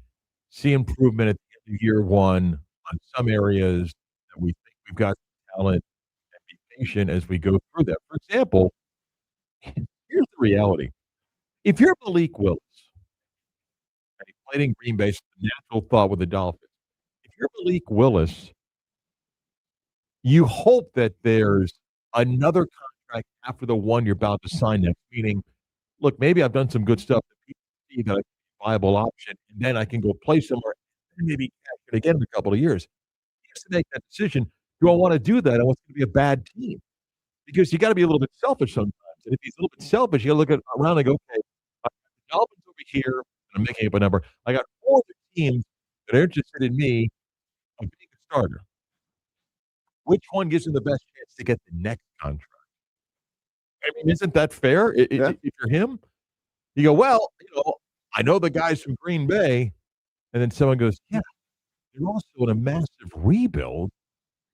see improvement at the end of year 1 on some areas that we think we've got talent, and be patient as we go through that. For example, here's the reality. If you're Malik Willis, and he played in Green Bay, so the natural thought with the Dolphins. If you're Malik Willis, you hope that there's another contract after the one you're about to sign next, meaning, look, maybe I've done some good stuff that people see that I can be a viable option, and then I can go play somewhere and maybe cash it again in a couple of years. He has to make that decision. Do I want to do that? I want it to be a bad team because you got to be a little bit selfish sometimes. And if he's a little bit selfish, you got to look around and go, okay, I got the Dolphins over here, and I'm making up a number. I got 4 other teams that are interested in me of being a starter. Which one gives him the best chance to get the next contract? I mean, isn't that fair? Yeah. If you're him, you go, well, I know the guys from Green Bay, and then someone goes, yeah, they're also in a massive rebuild.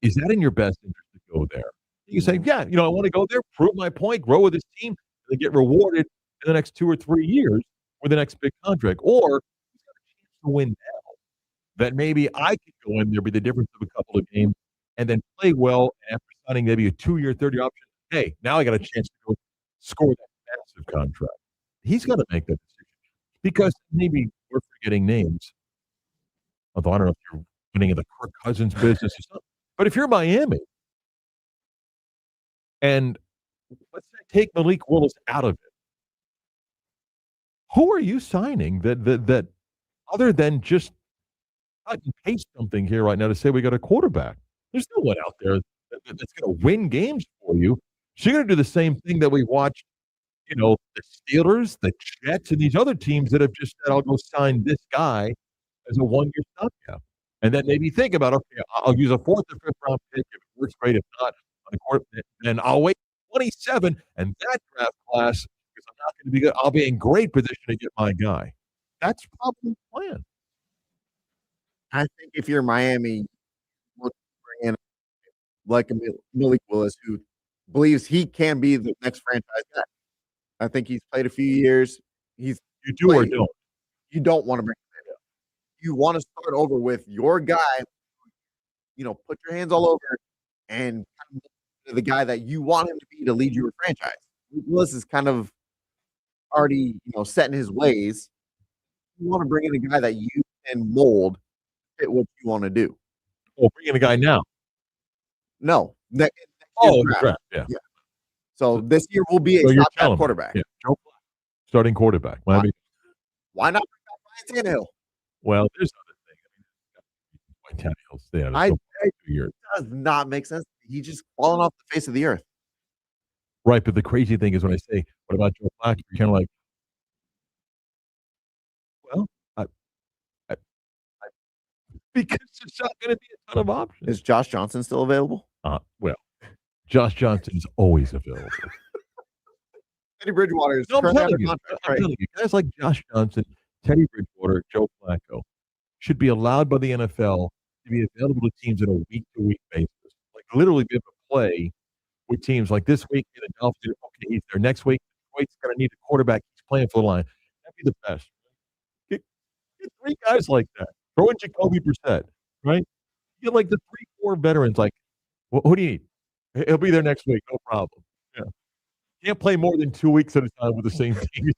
Is that in your best interest to go there? You say, yeah, I want to go there, prove my point, grow with this team, and then get rewarded in the next 2 or 3 years with the next big contract. Or he's got a chance to win now. That maybe I could go in there, be the difference of a couple of games, and then play well after signing maybe a 2-year, 30 option. Hey, now I got a chance to go score that massive contract. He's got to make that decision because maybe we're forgetting names. Although I don't know if you're winning in the Kirk Cousins business or something. But if you're Miami, and let's say take Malik Willis out of it, who are you signing that other than just cut and paste something here right now to say we got a quarterback? There's no one out there that's going to win games for you. So you're going to do the same thing that we watched, the Steelers, the Jets, and these other teams that have just said, I'll go sign this guy as a one-year stopgap. And then maybe think about, okay, I'll use a 4th or 5th round pick. If it works great, if not, on the court, then I'll wait 27 and that draft class, because I'm not going to be good, I'll be in great position to get my guy. That's probably the plan. I think if you're Miami, look to bring in like a Malik Willis who believes he can be the next franchise guy. I think he's played a few years. You do or don't. You don't want to bring him in. You want to start over with your guy, put your hands all over and kind of the guy that you want him to be to lead your franchise. Willis is kind of already, set in his ways. You want to bring in a guy that you can mold fit what you want to do. Oh, bring in a guy now. No. Next Oh, year's the draft. Yeah. So this year will be a So you're stopgap telling me, quarterback. yeah, Joe Flacco, starting quarterback. Miami. Why not bring back Ryan Tannehill? Well, there's other things. I mean, Tannehill's stay out of It 2 years. does not make sense. He's just falling off the face of the earth. Right, but the crazy thing is when I say, "What about Joe Flacco?" You're kinda like, well, I because there's not gonna be a ton of options. Is Josh Johnson still available? Well, Josh Johnson is always available. Teddy Bridgewater is No, I'm currently telling under you. contract, I'm right? telling you, guys like Josh Johnson, Teddy Bridgewater, Joe Flacco should be allowed by the NFL to be available to teams on a week-to-week basis. Like, literally be able to play with teams like this week, the Dolphins, okay, he's there next week. Detroit's gonna need a quarterback. He's playing for the line. That'd be the best. Get 3 guys like that. Throw in Jacoby Brissett, right? Get like the 3, 4 veterans like Who do you need? He'll be there next week, no problem. Yeah. Can't play more than 2 weeks at a time with the same team.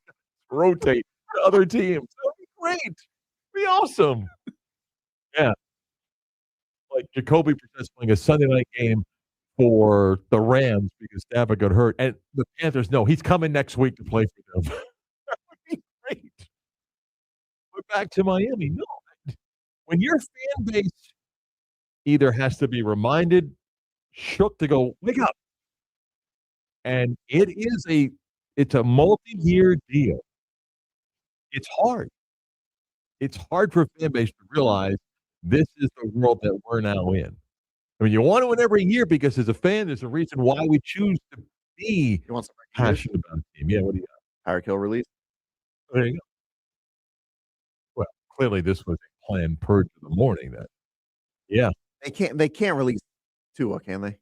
Rotate to other teams. That'd be great. Be awesome. Yeah. Like Jacoby Brissett's playing a Sunday night game for the Rams because Stafford got hurt, and the Panthers know he's coming next week to play for them. That would be great. But back to Miami, no. When your fan base either has to be reminded, shook to go, "Wake up," and it's a multi-year deal. It's hard. It's hard for a fan base to realize this is the world that we're now in. I mean, you want to win every year because as a fan, there's a reason why we choose to be You want some breaking news? passionate about the team. Yeah, what do you got? Tyreek Hill release. There you go. Well, clearly this was a planned purge in the morning then. Yeah. They can't release Tua, can they?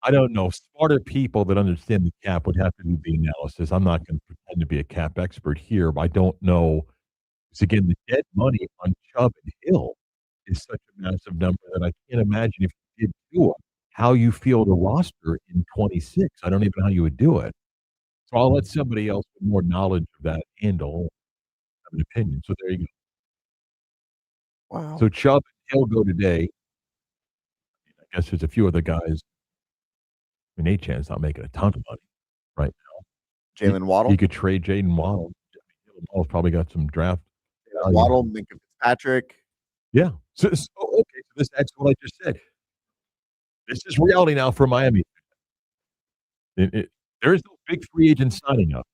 I don't know. Smarter people that understand the cap would have to do the analysis. I'm not going to pretend to be a cap expert here, but I don't know. Because again, the dead money on Chubb and Hill is such a massive number that I can't imagine if you did do it, how you feel the roster in 26. I don't even know how you would do it. So I'll let somebody else with more knowledge of that handle have an opinion. So there you go. Wow. So Chubb and Hill go today. I guess there's a few other guys. I mean, Achan's not making a ton of money right now. Jalen Waddle. He could trade Jaden Waddle. Jalen Waddle's probably got some draft value. Waddle, Minka Fitzpatrick. Yeah. So okay. So this that's what I just said. This is reality now for Miami. There is no big free agent signing up.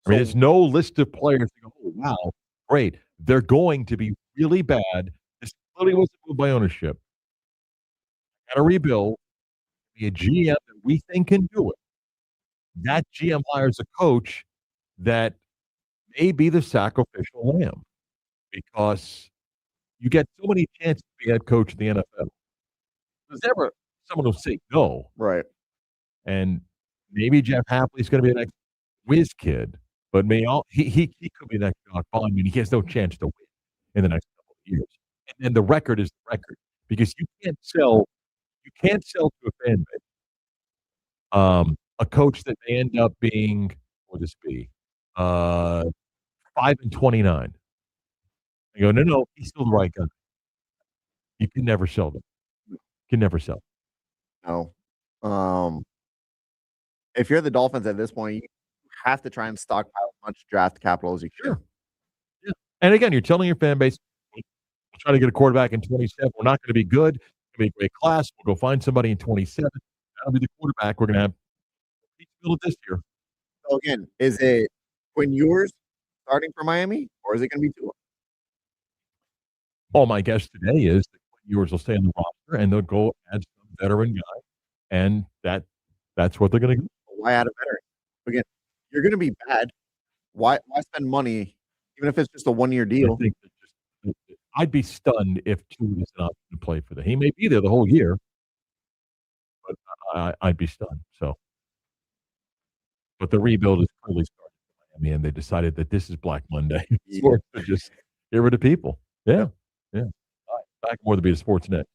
I mean, there's no list of players that go, oh, wow, great. They're going to be really bad. This clearly wasn't moved by ownership. Got to rebuild. Be a GM that we think can do it. That GM hires a coach that may be the sacrificial lamb because you get so many chances to be head coach in the NFL. There's never someone who'll say no. Right. And maybe Jeff Hapley's going to be the next whiz kid, but he could be the next Doc Bond. I mean, he has no chance to win in the next couple of years. And the record is the record because you can't sell to a fan base a coach that may end up being what would this be 5-29. I go, no, he's still the right guy. You can never sell them. You can never sell. No. If you're the Dolphins at this point, you have to try and stockpile as much draft capital as you can. Sure. Yeah. And again, you're telling your fan base, we'll try to get a quarterback in 27. We're not going to be good. It's going to be a great class. We'll go find somebody in 27. That'll be the quarterback. We're going to have build it this year. So again, is it Quinn Ewers starting for Miami, or is it going to be Tua? Oh, my guess today is that Quinn Ewers will stay on the roster, and they'll go add some veteran guy, and that's what they're going to do. Why add a veteran? Again, you're going to be bad. Why spend money, even if it's just a 1-year deal? I think I'd be stunned if Tua is an option to play for them. He may be there the whole year, but I'd be stunned. So. But the rebuild is clearly started for Miami, and they decided that this is Black Monday. Sports to just get rid of people. Yeah. Yeah. All right. Back more to be a sports net.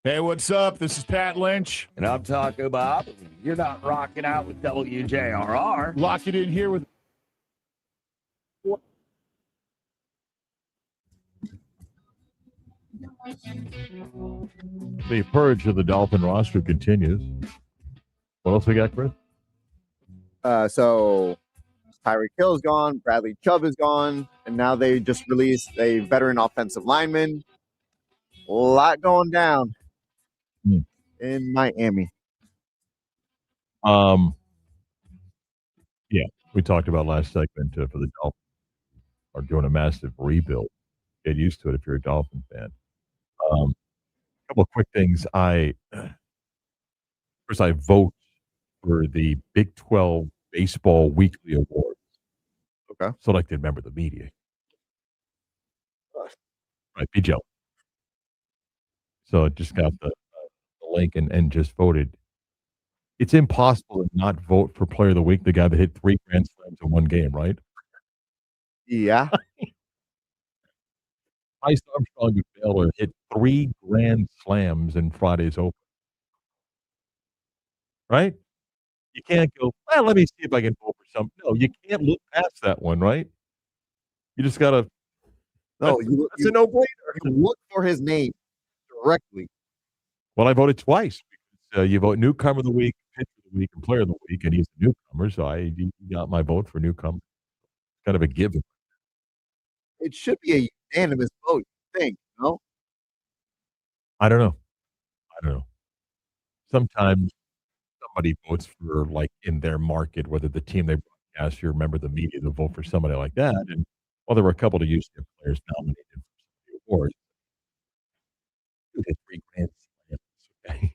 Hey, what's up? This is Pat Lynch. And I'm Taco Bob. You're not rocking out with WJRR. Lock it in here with The purge of the Dolphin roster continues. What else we got, Chris? So Tyreek Hill is gone, Bradley Chubb is gone, and now they just released a veteran offensive lineman. A lot going down in Miami. Yeah, we talked about last segment for the Dolphins are doing a massive rebuild. Get used to it if you're a Dolphin fan. A couple of quick things. First, I vote for the Big 12 Baseball Weekly Awards. Okay. Selected member of the media. Right, be jealous. So I just got the link and just voted. It's impossible to not vote for Player of the Week, the guy that hit 3 grand slams in one game, right? Yeah. Bryce Armstrong with Baylor hit 3 grand slams in Friday's Open. Right? You can't go, well, let me see if I can vote for something. No, you can't look past that one, right? You just got to. No, It's a no-brainer. You look for his name directly. Well, I voted twice. Because, you vote newcomer of the week, pitcher of the week, and player of the week, and he's a newcomer, so I got my vote for newcomer. Kind of a given. It should be a unanimous vote, you think, no? I don't know. Sometimes somebody votes for, like, in their market, whether the team they broadcast, you remember the media to vote for somebody like that. And while there were a couple of UCF players nominated for the awards, you hit 3 grand slams. Okay.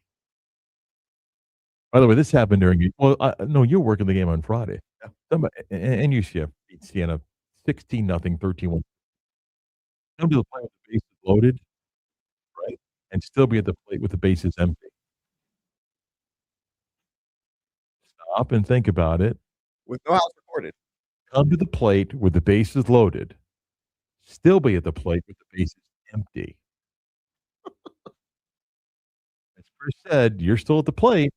By the way, this happened during no, you were working the game on Friday. Yeah. Somebody and UCF beat Siena 16-0, 13-1. Come to the plate with the bases loaded, right? And still be at the plate with the bases empty. Stop and think about it. With no outs recorded. Come to the plate with the bases loaded, still be at the plate with the bases empty. As Chris said, you're still at the plate.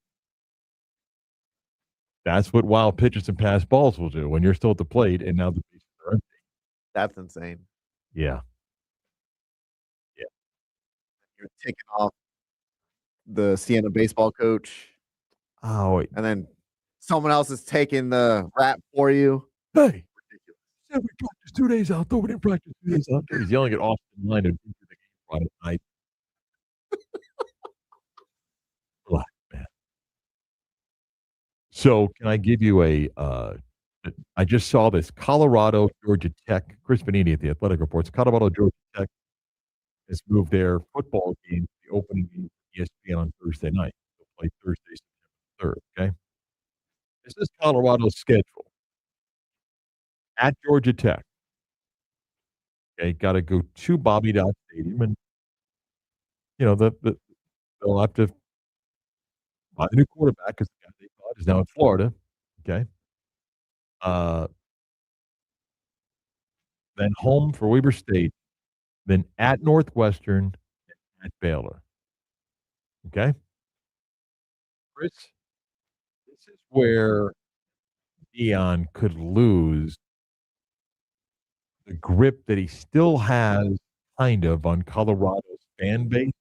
That's what wild pitches and pass balls will do when you're still at the plate and now the bases are empty. That's insane. Yeah. You're taking off the Siena baseball coach, Oh, and then someone else is taking the rap for you. hey, said we practiced 2 days out, though we didn't practice 2 days out. He's yelling at Austin Line to do the game Friday night. Relax, man. So, can I give you I just saw this Colorado, Georgia Tech. Chris Vanini at the Athletic reports Colorado, Georgia Tech has moved their football game to the opening game for ESPN on Thursday night. They'll play Thursday, September 3rd, okay? This is Colorado's schedule. At Georgia Tech. Okay, got to go to Bobby Dodd Stadium, and they'll have to find a new quarterback because the guy they thought is now in Florida. Okay. Then home for Weber State, then at Northwestern, and at Baylor. Okay? Chris, this is where Deion could lose the grip that he still has kind of on Colorado's fan base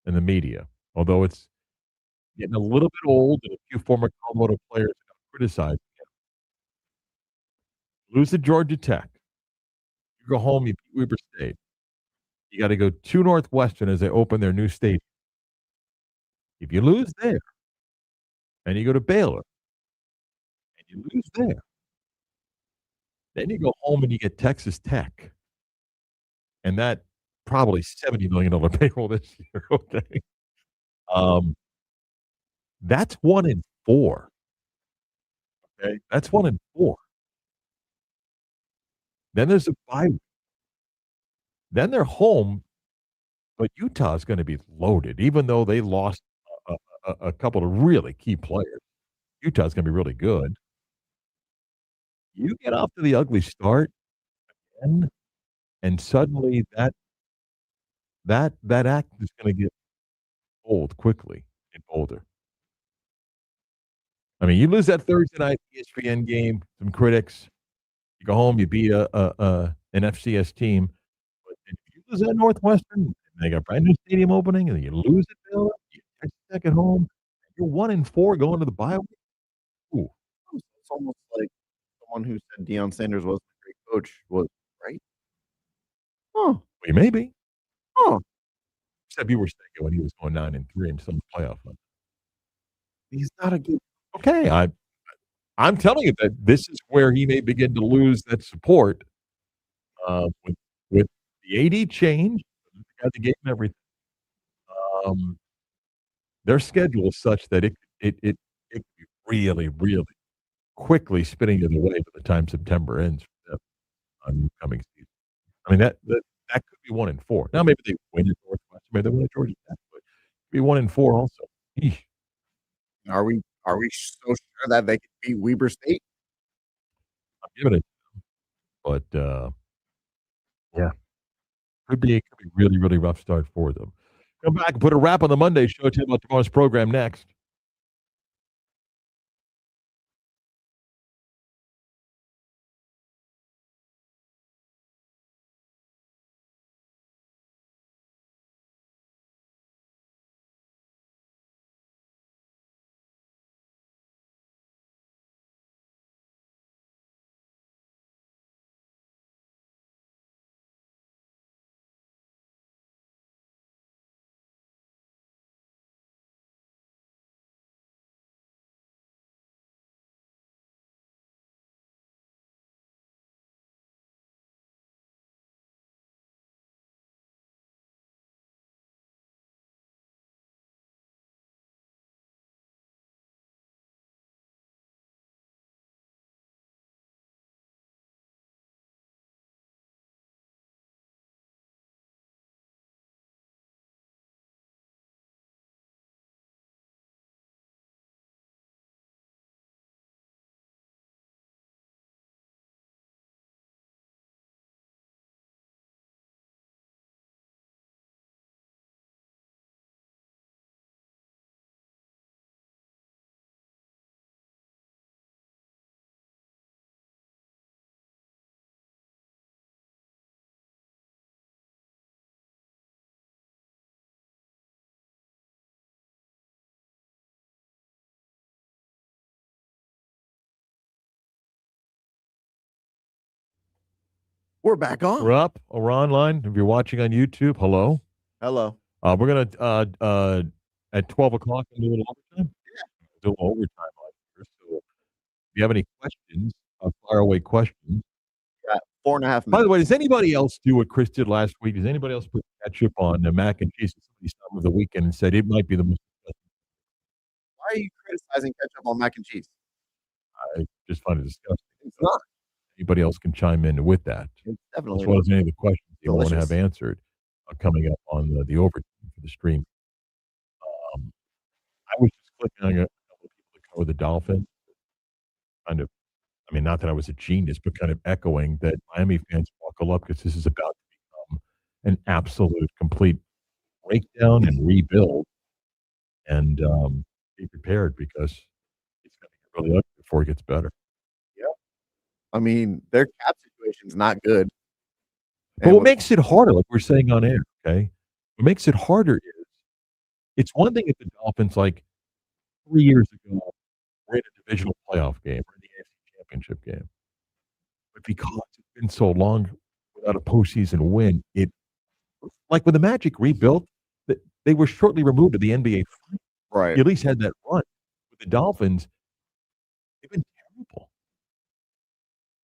and the media, although it's getting a little bit old and a few former Colorado players have criticized him. Lose to Georgia Tech. You go home, you beat Weber State. You got to go to Northwestern as they open their new stadium. If you lose there, and you go to Baylor, and you lose there, then you go home and you get Texas Tech. And that probably $70 million payroll this year, okay? That's 1-4. Okay? That's 1-4. Then there's a bye week. Then they're home, but Utah's going to be loaded, even though they lost a couple of really key players. Utah's going to be really good. You get off to the ugly start again, and suddenly that act is going to get old quickly in Boulder. I mean, you lose that Thursday night ESPN game, some critics. You go home, you beat an FCS team. But if you lose at Northwestern, and they got a brand new stadium opening, and then you lose at Baylor, you catch back at home, you're 1-4 going to the bye week. Ooh, It's almost like someone who said Deion Sanders wasn't a great coach was right. Oh, well, maybe. oh, Except you were saying when he was going 9-3 and some playoff run. he's not a good. Okay, I'm telling you that this is where he may begin to lose that support with the AD change, the guy that gave him everything. Their schedule is such that it could be really, really quickly spinning it away by the time September ends for them on coming season. I mean that could be 1-4. Now maybe they win at Northwestern, maybe they win at Georgia Tech, but it could be 1-4 also. Eesh. Are we so sure that they could beat Weber State? I'm giving it to them, but yeah, could be really, really rough start for them. Come back and put a wrap on the Monday show. Tell you about tomorrow's program next. We're back on. We're up. We're online. If you're watching on YouTube, hello. Hello. We're gonna at 12:00 do a little overtime. Do a little overtime on here. So if you have any questions, fire away questions. Got 4.5 By the minutes. way, does anybody else do what Chris did last week? Does anybody else put ketchup on the mac and cheese at somebody's time of the weekend and said it might be the most? Why are you criticizing ketchup on mac and cheese? I just find it disgusting. It's not. Anybody else can chime in with that, It's as definitely well not. as any of the questions you want to have Delicious. answered coming up on the overtime for the stream. Um, I was just clicking on a couple of people that cover the Dolphins, kind of. I mean, not that I was a genius, but kind of echoing that Miami fans buckle up because this is about to become an absolute complete breakdown and rebuild, and be prepared because it's going to get really ugly before it gets better. Yep. I mean, their cap situation's not good. But And what with- makes it harder, like we're saying on air, okay? What makes it harder is it's one thing if the Dolphins, like 3 years ago, were in a divisional playoff game or in the AFC Championship game. But because it's been so long without a postseason win, it like when the Magic rebuilt, they were shortly removed to the NBA Finals. right. You at least had that run. With the Dolphins, they've been terrible.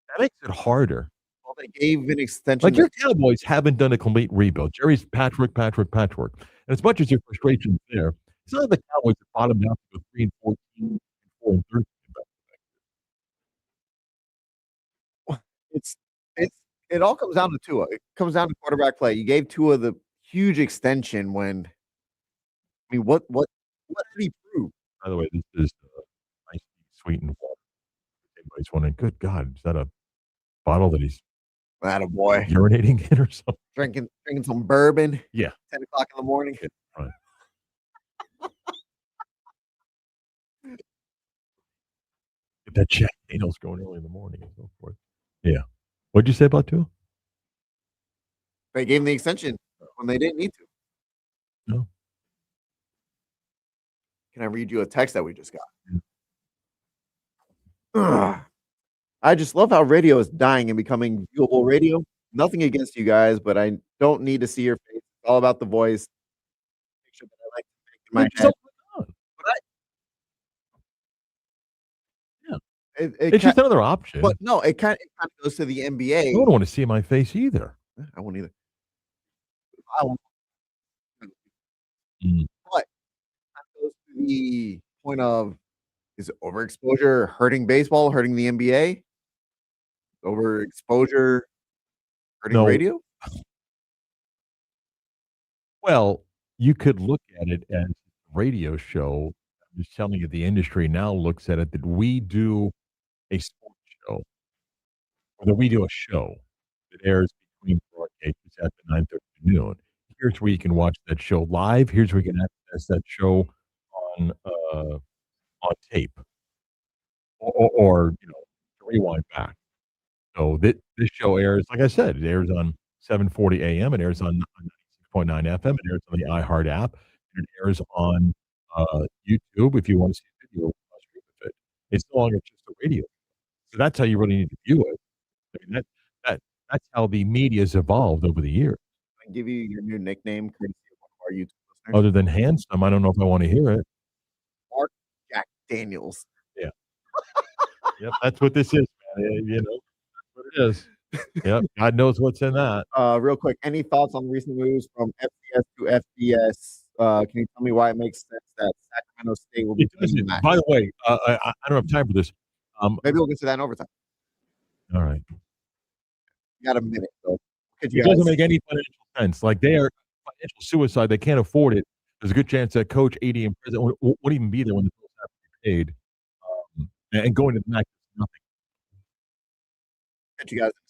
That makes it harder. Well, they gave an extension. Like your Cowboys haven't done a complete rebuild. Jerry's patchwork. And as much as your frustration's there, it's not like the Cowboys have bottomed out to go 3-14 and 4-13. It all comes down to Tua. It comes down to quarterback play. You gave Tua the huge extension when. I mean, what did he prove? By the way, this is nice sweetened water. Everybody's wondering, good God, is that a bottle that he's Attaboy. urinating in or something? Drinking some bourbon. Yeah. 10 o'clock in the morning. Yeah, right. That Jack Daniels going early in the morning and so forth. Yeah. What'd you say about Tua? They gave him the extension when they didn't need to. No. Can I read you a text that we just got? Yeah. Ugh. I just love how radio is dying and becoming viewable radio. Nothing against you guys, but I don't need to see your face. It's all about the voice. Picture that I like to make in my Just head. don't put it on. It, It's just another option. but no, it kind of goes to the I NBA. don't want to see my face either. I won't either. I won't. Mm. But that goes to the point of, is overexposure hurting baseball, hurting the NBA? Overexposure hurting No. radio? Well, you could look at it as a radio show. I'm just telling you, the industry now looks at it that we do a sports show, or that we do a show that airs between broadcasts at the 9:30 to noon. Here's where you can watch that show live. Here's where you can access that show on tape, or to rewind back. So this show airs, like I said, it airs on 7:40 AM. It airs on 96.9 FM. It airs on the iHeart app. And it airs on YouTube if you want to see a video stream of it. It's no longer just a radio. So that's how you really need to view it. I mean, that's how the media's evolved over the years. Can I give you your new nickname, courtesy of one of our YouTube listeners? Other than handsome, I don't know if I want to hear it. Marc Jack Daniels. Yeah. Yep, that's what this is, man. That's what it is. Yep, God knows what's in that. Real quick, any thoughts on the recent moves from FCS to FBS? Can you tell me why it makes sense that Sacramento State will be It playing the doesn't. match? By the way, I don't have time for this. Maybe we'll get to that in overtime. All right. You got a minute, though. It doesn't make any financial sense. Like, they are financial suicide. They can't afford it. There's a good chance that coach, AD, and president won't even be there when the bills have to be paid. And going to the match is nothing. Catch you guys in a second.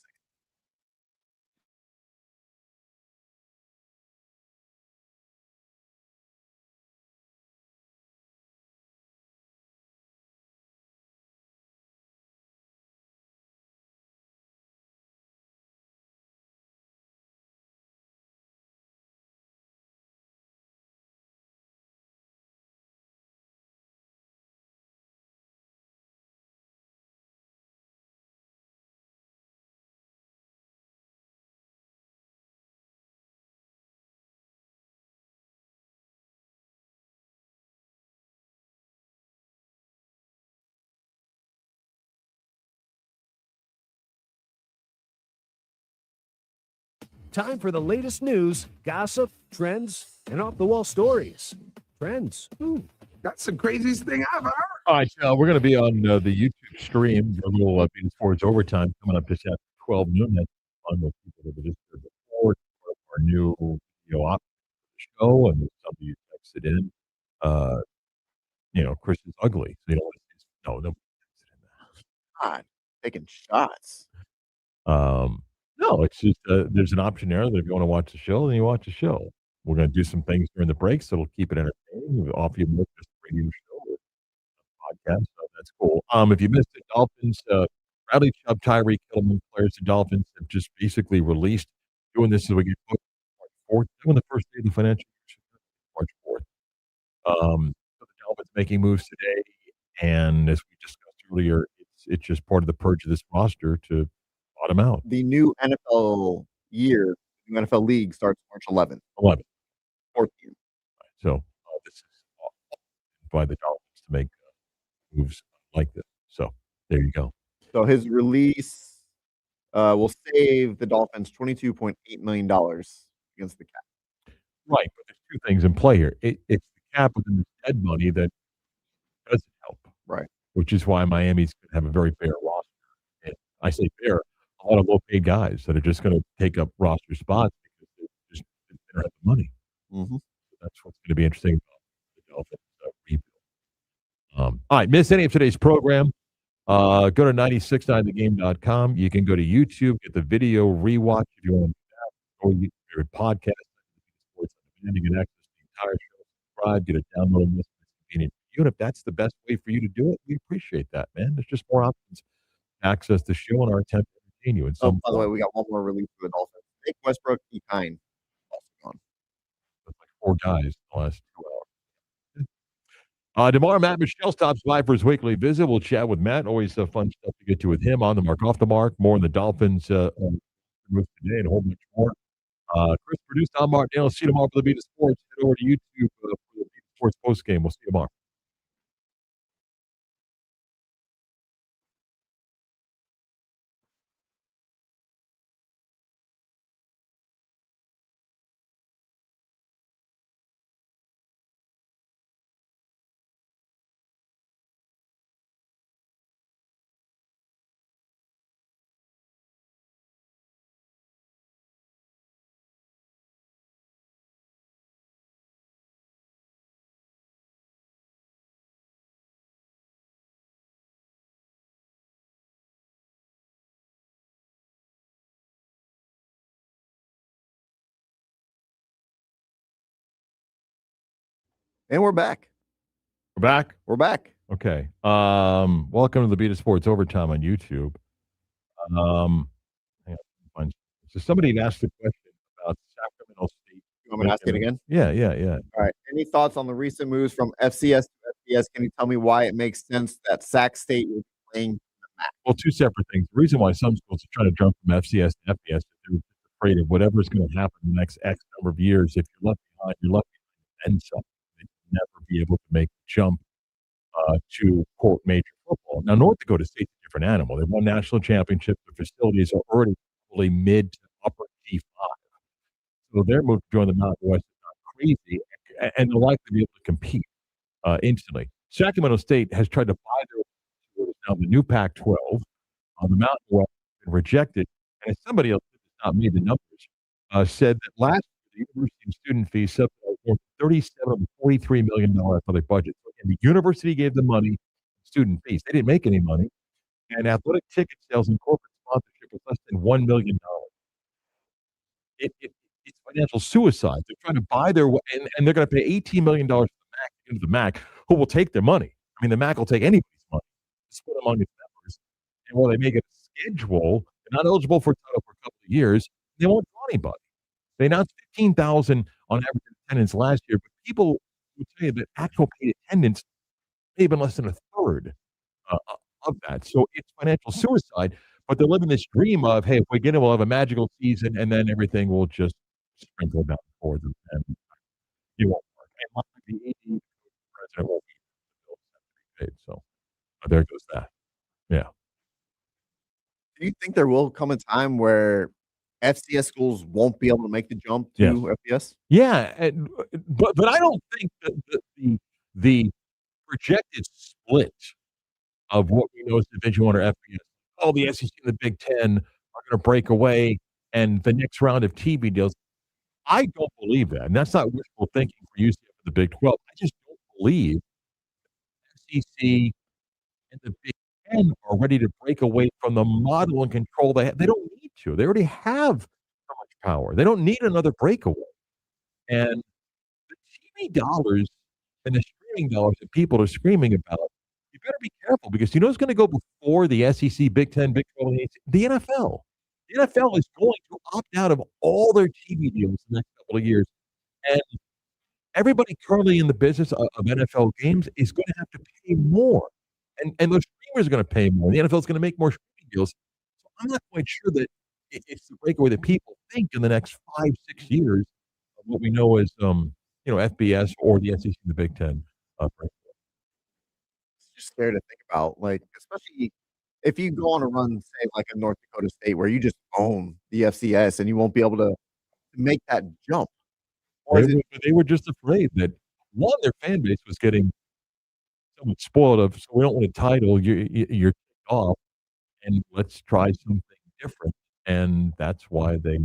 Time for the latest news, gossip, trends, and off-the-wall stories. Trends. That's the craziest thing I've ever heard. All right, we're going to be on the YouTube stream. A little BOS Sports overtime coming up just after 12 noon. That's fun with people that have just heard before. Our new op show, and somebody who texted in. Chris is ugly. So you don't want to see. No, nobody texted in that. God, taking shots. No, it's just there's an option there that if you want to watch the show, then you watch the show. We're going to do some things during the breaks that'll keep it entertaining. We'll offer you more just a radio show or podcast, so that's cool. If you missed it, Dolphins, Bradley Chubb, Tyreek Hill, among players, the Dolphins have just basically released. Doing this as we get March 4th, doing the first day of the financial year, March 4th. So the Dolphins making moves today, and as we discussed earlier, it's just part of the purge of this roster to bottom out. The new NFL year, the new NFL league starts March 11th. 11. 14th. So this is by the Dolphins to make moves like this. So there you go. So his release will save the Dolphins $22.8 million against the cap. Right, but there's two things in play here. It's the cap within the dead money that doesn't help. Right. Which is why Miami's going to have a very fair roster. And I say fair, a lot of low-paid guys that are just going to take up roster spots because they don't have the money. Mm-hmm. So that's what's going to be interesting about the Dolphins rebuild. All right, miss any of today's program, go to 969thegame.com. You can go to YouTube, get the video rewatch if you want to do that, or you your podcast, Sports on Demand. You can access the entire show, subscribe, get a download list. It's convenient you. And if that's the best way for you to do it, we appreciate that, man. There's just more options to access the show and our attempt to entertain you in Oh, some by the way, form. we got one more release for the Dolphins. Nick Westbrook, be kind. Also gone. That's like 4 guys in the last 2 hours. Tomorrow, Matt Michelle stops by for his weekly visit. We'll chat with Matt. Always fun stuff to get to with him on the mark, off the mark. More on the Dolphins move today and a whole bunch more. Chris produced. I'm Marc Daniels. See you tomorrow for the Beat of Sports. Head over to YouTube for the Beat of Sports post game. We'll see you tomorrow. And we're back. We're back. We're back. Okay. Welcome to the Beat of Sports overtime on YouTube. Hang on. So somebody had asked a question about Sacramento State. You want me to ask it again? Yeah. All right. Any thoughts on the recent moves from FCS to FBS? Can you tell me why it makes sense that Sac State will be playing? Well, 2 separate things. The reason why some schools are trying to jump from FCS to FBS is they're afraid of whatever's going to happen in the next X number of years. If you're left behind, you're left behind and something. You'll never be able to make the jump to quote major football. Now, North Dakota State's a different animal. They won national championships. Their facilities are already probably mid to upper G5. So their move to join the Mountain West is not crazy, and they'll likely be able to compete instantly. Sacramento State has tried to buy their what is now the new Pac-12 on the Mountain West and rejected. And as somebody else did not made the numbers, said that last year the university student fees subsidized more than $37 of the $43 million athletic budget. So again, the university gave them money, student fees. They didn't make any money. And athletic ticket sales and corporate sponsorship was less than $1 million. It's financial suicide. They're trying to buy their way, and they're going to pay $18 million to the MAC, who will take their money. I mean, the MAC will take anybody's money, split among its members. And while they make a schedule, they're not eligible for a title for a couple of years. They won't draw anybody. They announced 15,000 on average attendance last year, but people will tell you that actual paid attendance may have been less than a third of that. So it's financial suicide. But they're living this dream of, hey, if we get it, we'll have a magical season, and then everything will just sprinkle down for them, and you won't work. And the AD president won't be the bills have to be paid. So there goes that. Yeah. Do you think there will come a time where FCS schools won't be able to make the jump to FBS? Yeah, but I don't think that the projected split of what we know as Division I or FBS, all the SEC and the Big Ten are going to break away, and the next round of TV deals. I don't believe that, and that's not wishful thinking for UCF and the Big 12. I just don't believe SEC and the Big Ten are ready to break away from the model and control they have. They don't need to. They already have so much power. They don't need another breakaway. And the TV dollars and the streaming dollars that people are screaming about, you better be careful because you know who's going to go before the SEC, Big 10, Big 12, and the NFL. The NFL is going to opt out of all their TV deals in the next couple of years. And everybody currently in the business of NFL games is going to have to pay more. And those streamers are going to pay more. The NFL is going to make more streaming deals. So I'm not quite sure that it's the breakaway that people think in the next 5-6 years of what we know as FBS or the SEC and the Big Ten. Just scary to think about, like, especially if you go on a run, say, like a North Dakota State, where you just own the FCS and you won't be able to make that jump. Or They were just afraid that, one, their fan base was getting somewhat spoiled of, so we don't want a title, you're off, and let's try something different, and that's why they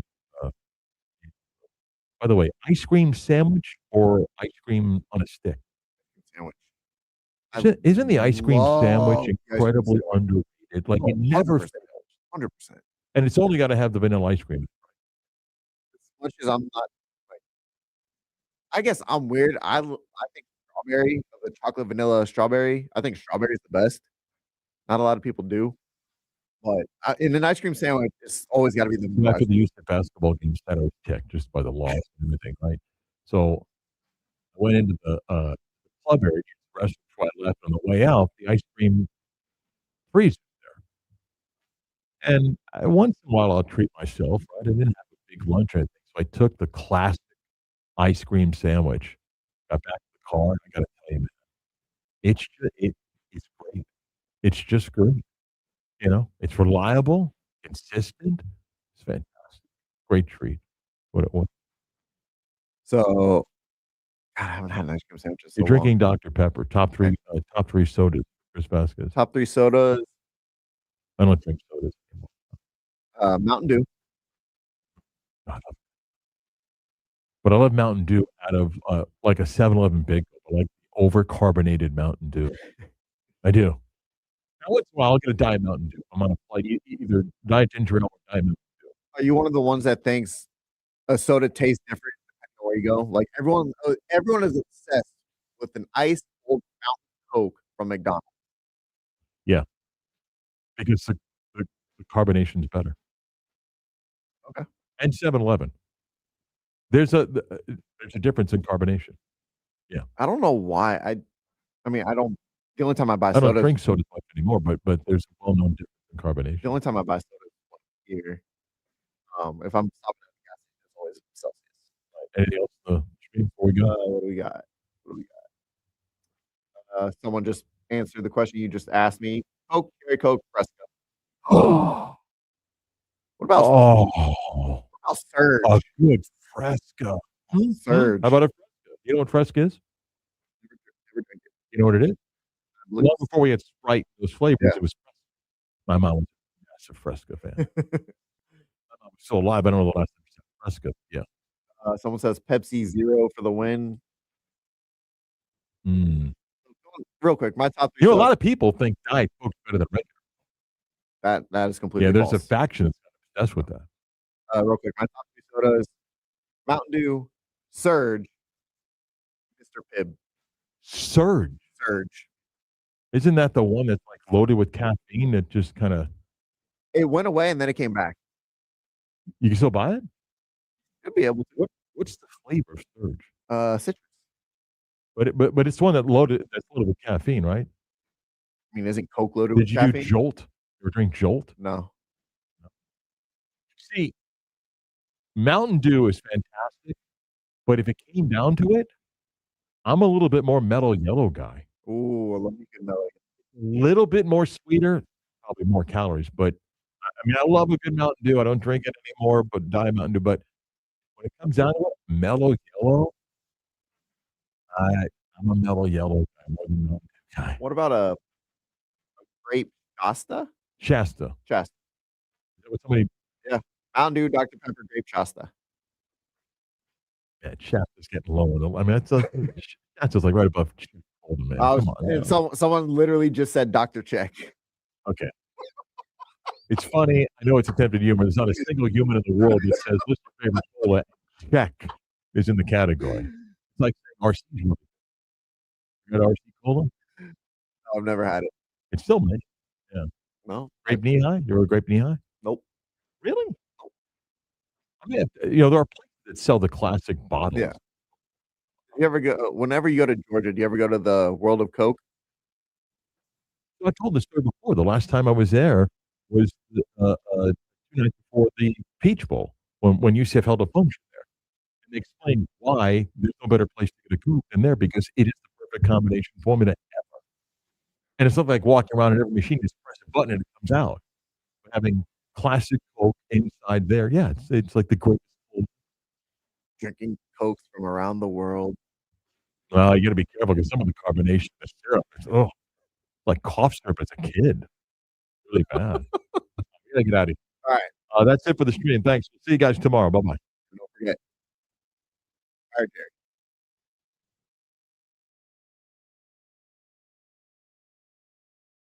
by the way, ice cream sandwich or ice cream on a stick? Sandwich. Isn't the ice cream sandwich love the ice cream incredibly sandwich. underrated? Like, it never 100%. fails. 100%. And it's only gotta have the vanilla ice cream. As much as I'm not, like, I guess I'm weird. I think strawberry the chocolate, vanilla, strawberry. I think strawberry is the best. Not a lot of people do, but in an ice cream sandwich, it's always got to be the After best. the use of basketball games, that was ticked just by the laws and everything, right? So I went into the club area, the restaurant before I left. On the way out, the ice cream freezer there, and once in a while I'll treat myself. Right, I didn't have a big lunch or anything, so I took the classic ice cream sandwich. Got back to the car, and I got to tell you, man, it's great. It's just great. You know, it's reliable, consistent. It's fantastic. Great treat. What So, God, I haven't had an ice cream sandwich in so you're long. drinking Dr. Pepper, top 3 sodas, Chris Vasquez. Top 3 sodas, I don't drink sodas anymore. Mountain Dew. But I love Mountain Dew out of, like a 7-Eleven Big, like over-carbonated Mountain Dew. I do. Now once in a while, I'll get a Diet Mountain Dew. I'm on a flight, either Diet Ginger Ale or Diet Mountain Dew. Are you one of the ones that thinks a soda tastes different depending on where you go? Like everyone is obsessed with an ice cold Mountain Coke from McDonald's. Yeah. Because the carbonation's better. Okay. And 7-Eleven. There's a difference in carbonation. I don't know why. I mean, I don't. The only time I buy I don't soda, drink soda much anymore, but there's a well-known difference in carbonation. the only time I buy soda is once a year. If I'm stopping at the gas station, it's always Celsius. Anything else on the stream before we go? What do we got? What do we got? Someone just answered the question you just asked me. Coke, Cherry Coke, Fresca. What about Surge? A good Fresca. Surge. How about a Fresca? You know what Fresca is? Never drink it. You know what it is? Look- Long before we had Sprite, those flavors, Yeah. it was Fresca. My mom was a massive Fresca fan. My mom was still alive. I don't know the last time she said Fresca. Yeah. Someone says Pepsi Zero for the win. Mm. Real quick, my top 3. You know, a lot of people think Diet Coke's better than regular. That is completely Yeah, there's false. a faction that's obsessed with that. Real quick, my top 3 sodas: Mountain Dew, Surge, Mr. Pibb. Surge. Surge. Isn't that the one that's like loaded with caffeine that just kind of It went away and then it came back. you can still buy it? Could be able to. What's the flavor of Surge? Citrus. But it's one that's loaded with caffeine, right? I mean, isn't Coke loaded Did with you caffeine? do Jolt? You ever drink Jolt? No. See, Mountain Dew is fantastic, but if it came down to it, I'm a little bit more mellow yellow guy. Ooh, I love you good mellow. Little bit more sweeter, probably more calories, but I mean, I love a good Mountain Dew. I don't drink it anymore, but Diet Mountain Dew. But when it comes down to it, mellow yellow, I'm a mellow yellow guy more than a Mountain Dew guy. What about a grape Shasta? Shasta. Shasta. Is that what somebody? Mountain Dew, Dr. Pepper, grape Shasta. Yeah, Shasta's getting low. I mean, Shasta's like right above Golden, man. Come on. And someone literally just said Dr. Check. Okay. It's funny. I know it's attempted humor. There's not a single human in the world that says, "What's your favorite cola?" Check is in the category. It's like RC. You got RC cola? No, I've never had it. It's still made. Yeah. No. Grape knee high. You ever grape knee high? Nope. Really? I mean, you know, there are places that sell the classic bottles. Yeah. You ever go? Whenever you go to Georgia, do you ever go to the World of Coke? I told the story before. The last time I was there was 2 nights before the Peach Bowl when UCF held a function there. And they explained why there's no better place to get a Coke than there because it is the perfect combination formula ever. And it's not like walking around in every machine, just press a button and it comes out. But having classic Coke inside there, yeah, it's like the greatest. Drinking Cokes from around the world. Well, you got to be careful because some of the carbonation, the syrup, is like cough syrup as a kid. Really bad. We gotta get out of here. All right. That's it for the stream. Thanks. See you guys tomorrow. Bye bye. Don't forget. All right, Derek.